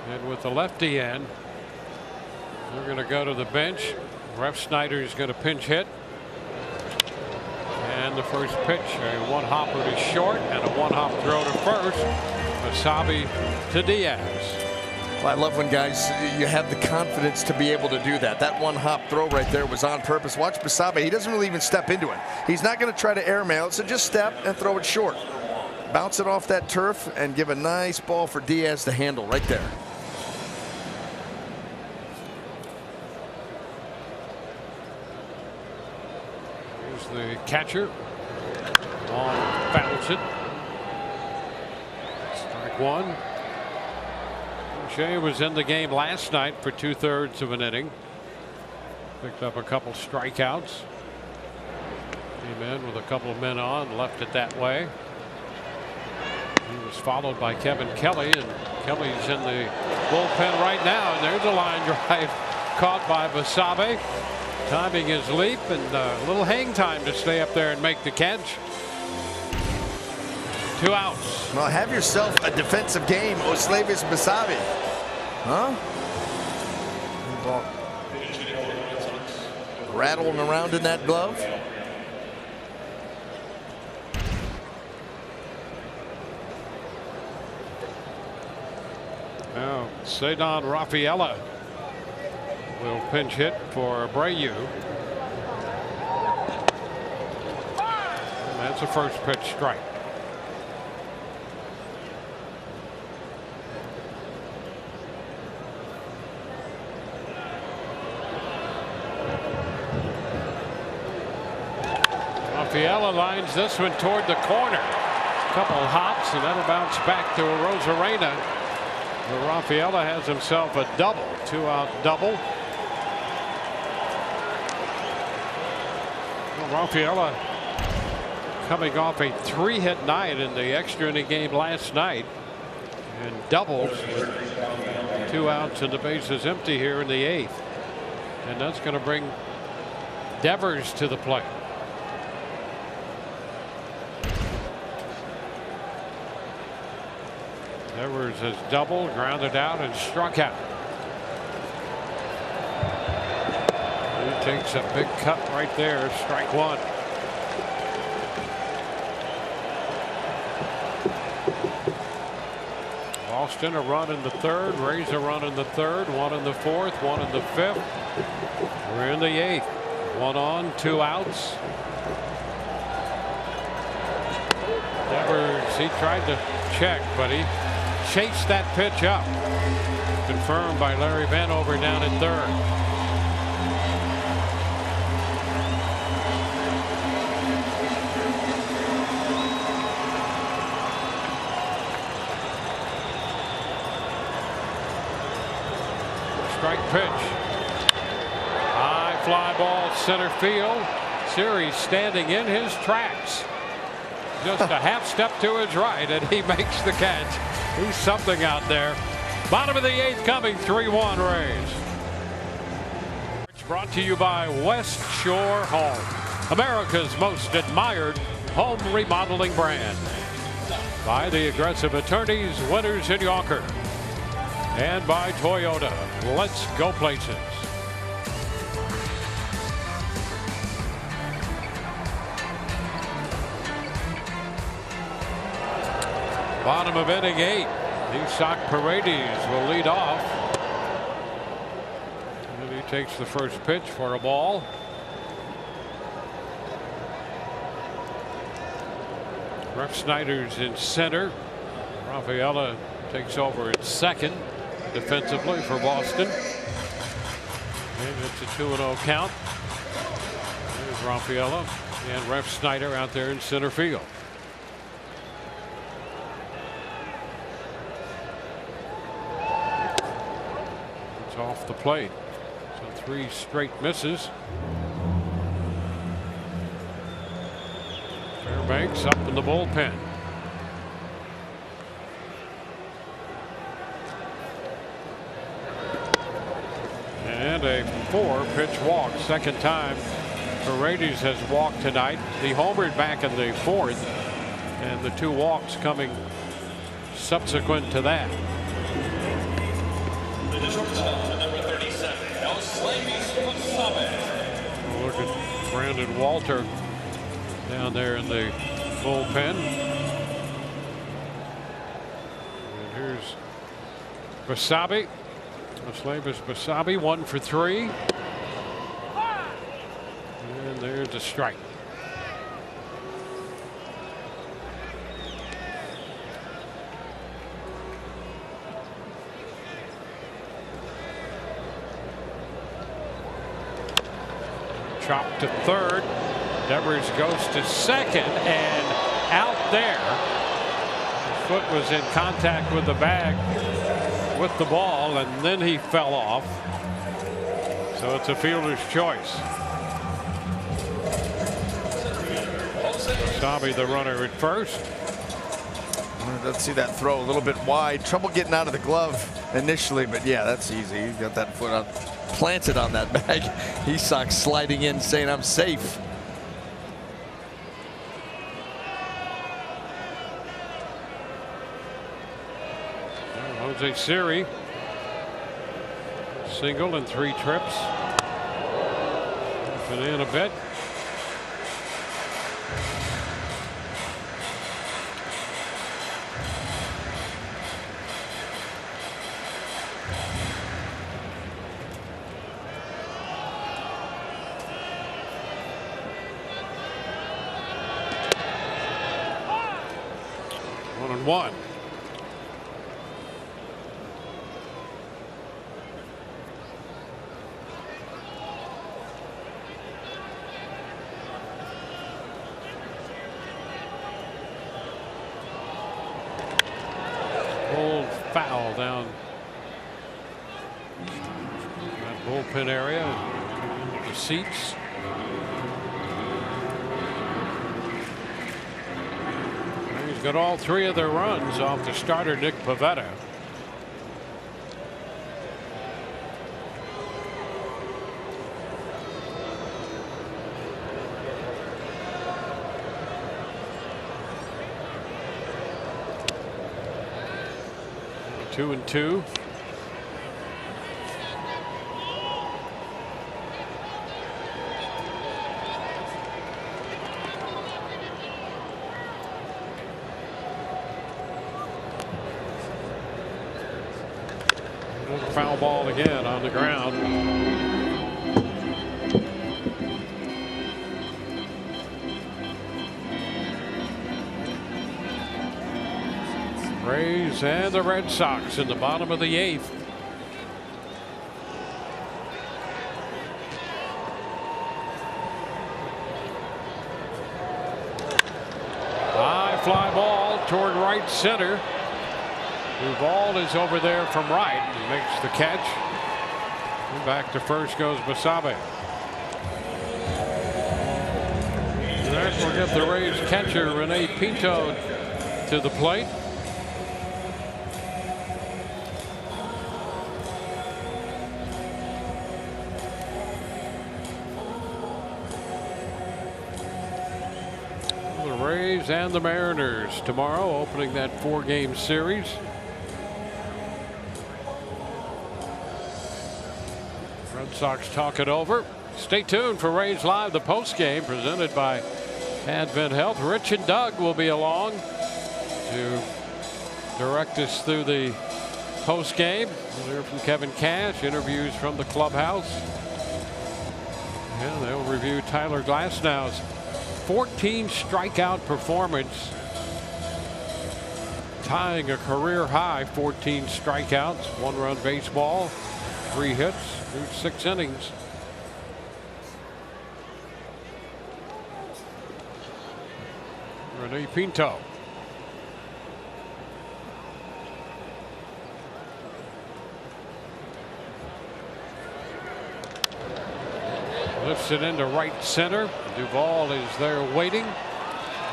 And with the lefty in, we're going to go to the bench. Ref Snyder is going to pinch hit. And the first pitch, a 1-hopper to short and a 1-hop throw to first. Basabe to Diaz. Well, I love when guys, you have the confidence to be able to do that. That 1-hop throw right there was on purpose. Watch Basabe. He doesn't really even step into it. He's not going to try to airmail it, so just step and throw it short. Bounce it off that turf and give a nice ball for Diaz to handle right there. The catcher on bounce it. Strike 1. Shea was in the game last night for 2/3 of an inning. Picked up a couple strikeouts. Came in with a couple of men on, left it that way. He was followed by Kevin Kelly, and Kelly's in the bullpen right now. And there's a line drive caught by Basabe. Timing his leap and a little hang time to stay up there and make the catch. 2 outs. Well, have yourself a defensive game, Osleivis Basabe. Huh? Rattling around in that glove. Now, Ceddanne Rafaela will pinch hit for Abreu. And that's a first pitch strike. Rafaela lines this one toward the corner. Couple hops and that'll bounce back to Arozarena. Rafaela has himself a double, 2-out double. Rafaela coming off a 3-hit night in the extra inning game last night and doubles, 2 outs and the bases empty here in the 8th, and that's going to bring Devers to the plate. Devers has doubled, grounded out, and struck out. He takes a big cut right there, strike one. Boston a run in the 3rd, Rays a run in the 3rd, 1 in the 4th, 1 in the 5th. We're in the 8th. 1 on, 2 outs. Devers, he tried to check, but he chased that pitch up. Confirmed by Larry Vanover down at 3rd. Strike pitch. High fly ball center field. Series standing in his tracks. Just a half step to his right and he makes the catch. He's something out there. Bottom of the 8th coming, 3-1 Rays. It's brought to you by West Shore Home, America's most admired home remodeling brand. By the aggressive attorneys, Winners in Yonkers. And by Toyota. Let's go places. Bottom of inning 8. Isak Paredes will lead off. And he takes the first pitch for a ball. Refsnyder's in center. Rafaela takes over at second defensively for Boston. And it's a 2-0 count. There's Rafaela and Refsnyder out there in center field. Off the plate. So 3 straight misses. Fairbanks up in the bullpen. And a 4-pitch walk. Second time Paredes has walked tonight. He homered back in the 4th. And the 2 walks coming subsequent to that. Look at Brandon Walter down there in the bullpen. And here's Basabe. Osleivis Basabe, 1 for 3. And there's a strike. Chopped to 3rd. Devers goes to 2nd and out there. His foot was in contact with the bag with the ball and then he fell off. So it's a fielder's choice. Basabe the runner at first. Let's see that throw a little bit wide. Trouble getting out of the glove initially, but yeah, that's easy. You got that foot on, planted on that bag. Isak sliding in saying I'm safe. Jose Siri single in 3 trips. Been in a bit. 1-1. Old foul down that bullpen area. The seats. He's got all 3 of their runs off the starter Nick Pivetta. Two and two. Foul ball again on the ground. Rays and the Red Sox in the bottom of the 8th. High fly ball toward right center. Duvall is over there from right. He makes the catch. And back to first goes Basabe. That will get the Rays catcher Rene Pinto to the plate. The Rays and the Mariners tomorrow, opening that 4-game series. Red Sox talk it over. Stay tuned for Rays Live, the post game presented by Advent Health. Rich and Doug will be along to direct us through the post game. We'll hear from Kevin Cash, interviews from the clubhouse, and they'll review Tyler Glasnow's 14 strikeout performance, tying a career high 14 strikeouts, 1-run baseball, 3 hits through 6 innings. Rene Pinto. Lifts it into right center. Duvall is there waiting.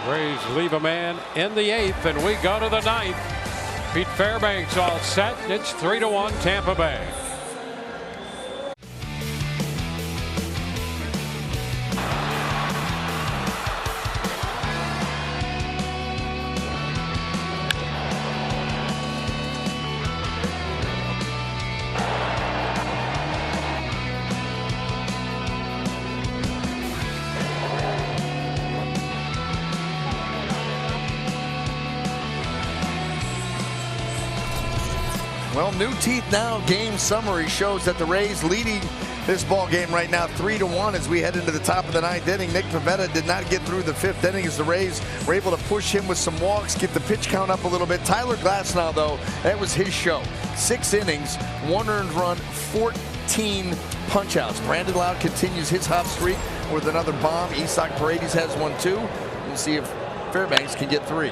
Rays leave a man in the 8th, and we go to the 9th. Pete Fairbanks all set. It's 3-1 Tampa Bay. Well, new teeth now. Game summary shows that the Rays leading this ball game right now 3-1 as we head into the top of the 9th inning. Nick Pivetta did not get through the 5th inning as the Rays were able to push him with some walks, get the pitch count up a little bit. Tyler Glasnow, though, that was his show. 6 innings, 1 earned run, 14 punch-outs. Brandon Loud continues his hot streak with another bomb. Isaac Paredes has one too. We'll see if Fairbanks can get 3.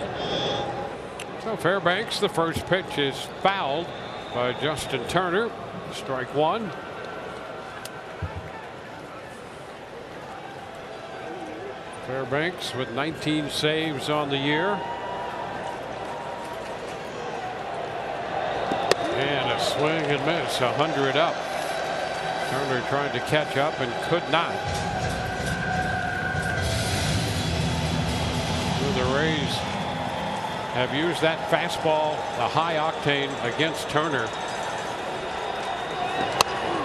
So Fairbanks, the first pitch is fouled by Justin Turner. Strike 1. Fairbanks with 19 saves on the year. And a swing and miss, 100 up. Turner trying to catch up and could not. The Rays have used that fastball, the high octane, against Turner.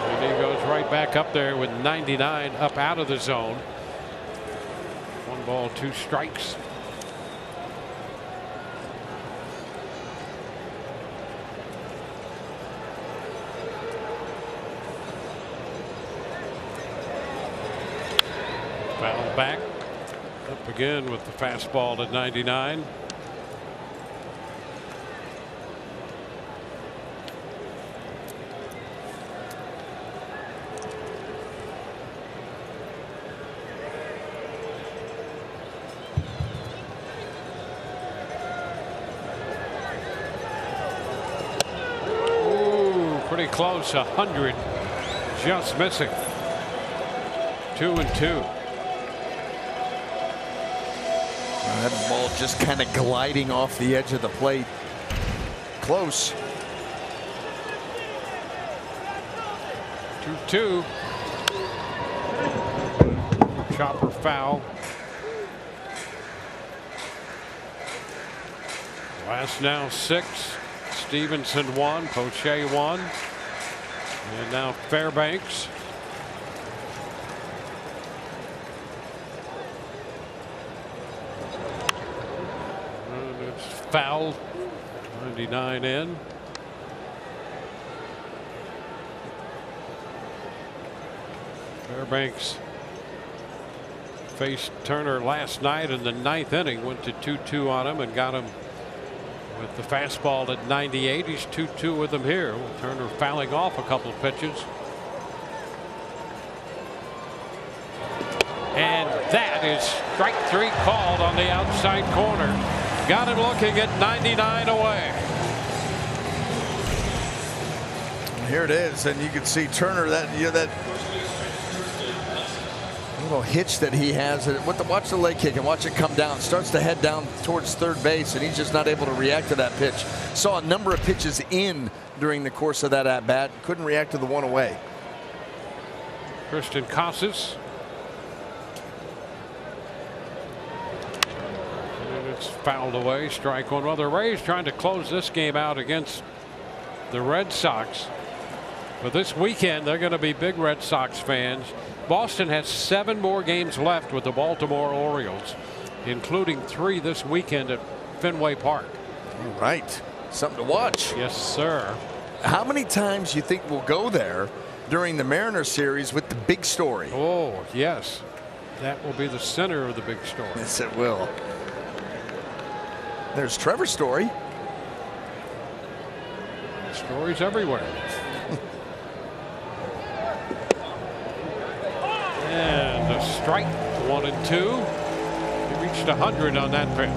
And he goes right back up there with 99 up out of the zone. 1 ball, 2 strikes. Foul back. Up again with the fastball to 99. close. 100 just missing. 2-2. That ball just kind of gliding off the edge of the plate. Close. 2-2. Chopper foul. Last now 6. Stevenson 1. Poche 1. And now Fairbanks. And it's fouled. 99 in. Fairbanks faced Turner last night in the 9th inning, went to 2-2 on him and got him with the fastball at 98. He's 2-2 with him here. Turner fouling off a couple of pitches. And that is strike 3 called on the outside corner. Got him looking at 99 away. Here it is, and you can see Turner, that little hitch that he has. Watch the leg kick and watch it come down. Starts to head down towards third base, and he's just not able to react to that pitch. Saw a number of pitches in during the course of that at bat. Couldn't react to the one away. Christian Casas. And it's fouled away. Strike one. Well, the Rays trying to close this game out against the Red Sox. But this weekend, they're going to be big Red Sox fans. Boston has 7 more games left with the Baltimore Orioles, including 3 this weekend at Fenway Park. All right. Something to watch. Yes, sir. How many times you think we'll go there during the Mariners series with the big story? Oh, yes. That will be the center of the big story. Yes, it will. There's Trevor's story. Stories everywhere. And a strike, 1 and 2. He reached 100 on that pitch.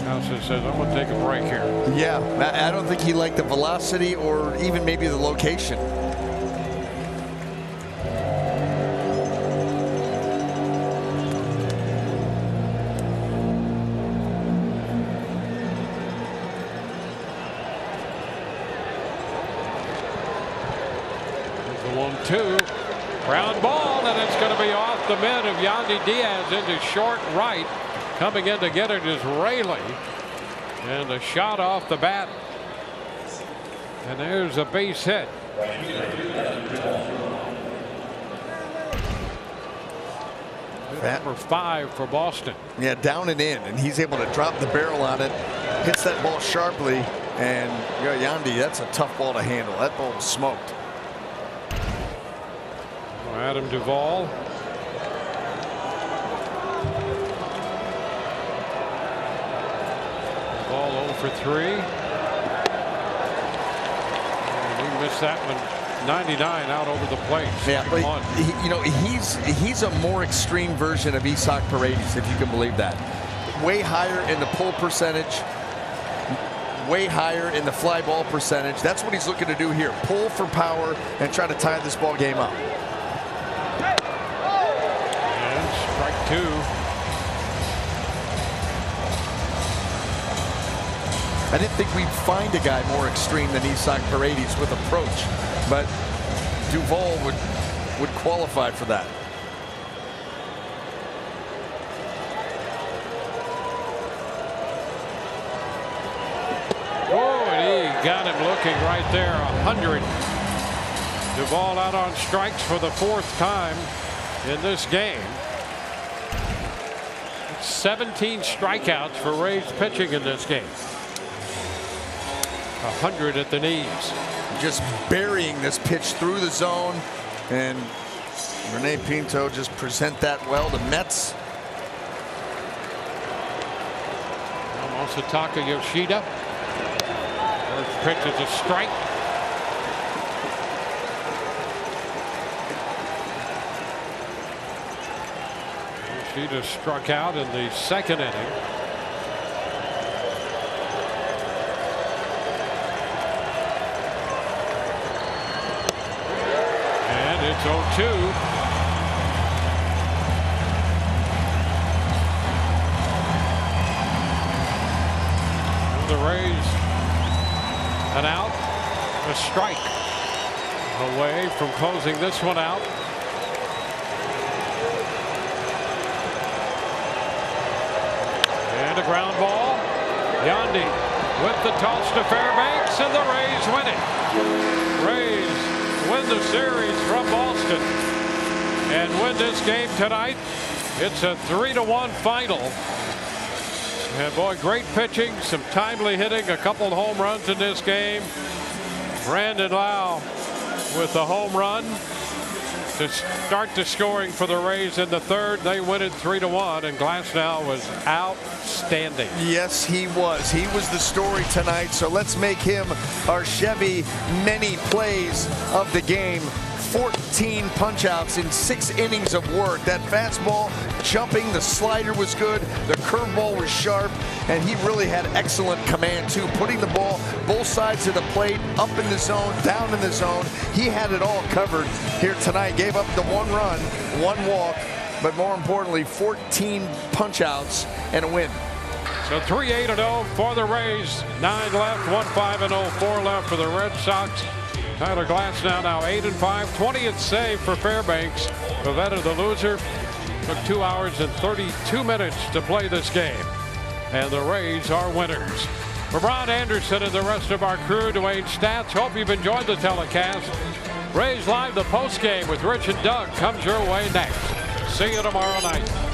Casas says, I'm going to take a break here. Yeah, I don't think he liked the velocity or even maybe the location. The 1-2. Ground ball, and it's going to be off the mid of Yandy Diaz into short right. Coming in to get it is Raley. And a shot off the bat. And there's a base hit. Number 5 for Boston. Yeah, down and in, and he's able to drop the barrel on it. Hits that ball sharply, and Yandy, that's a tough ball to handle. That ball was smoked. Adam Duvall. Ball 0 for 3. And he missed that one. 99 out over the plate. Yeah, but he's a more extreme version of Isaac Paredes, if you can believe that. Way higher in the pull percentage, way higher in the fly ball percentage. That's what he's looking to do here. Pull for power and try to tie this ball game up. And strike 2. I didn't think we'd find a guy more extreme than Isaac Paredes with approach, but Duvall would qualify for that. Oh, and he got him looking right there. 100. Duvall out on strikes for the 4th time in this game. 17 strikeouts for Rays pitching in this game. 100 at the knees. Just burying this pitch through the zone, and Rene Pinto just present that well to Mets. Masataka Yoshida. First pitch is a strike. Yoshida struck out in the 2nd inning. It's 0-2. The Rays an out, a strike away from closing this one out. And a ground ball. Yandy with the toss to Fairbanks, and the Rays win it. Rays win the series from Boston and win this game tonight. It's a 3-1 final. And boy, great pitching, some timely hitting, a couple of home runs in this game. Brandon Lowe with the home run to start the scoring for the Rays in the third. They win it 3-1, and Glasnow was outstanding. Yes, he was. He was the story tonight. So let's make him our Chevy many plays of the game. 14 punch-outs in 6 innings of work. That fastball jumping, the slider was good, the curveball was sharp, and he really had excellent command too, putting the ball both sides of the plate, up in the zone, down in the zone. He had it all covered here tonight. Gave up the 1 run, 1 walk, but more importantly, 14 punch-outs and a win. So 3-8-0 for the Rays, 9 left, 1-5-0, 4 left for the Red Sox. Tyler Glasnow now 8-5, 20th save for Fairbanks. Pivetta, the loser, took 2 hours and 32 minutes to play this game. And the Rays are winners. For Brian Anderson and the rest of our crew, Dwayne Stats, hope you've enjoyed the telecast. Rays Live, the postgame with Rich and Doug, comes your way next. See you tomorrow night.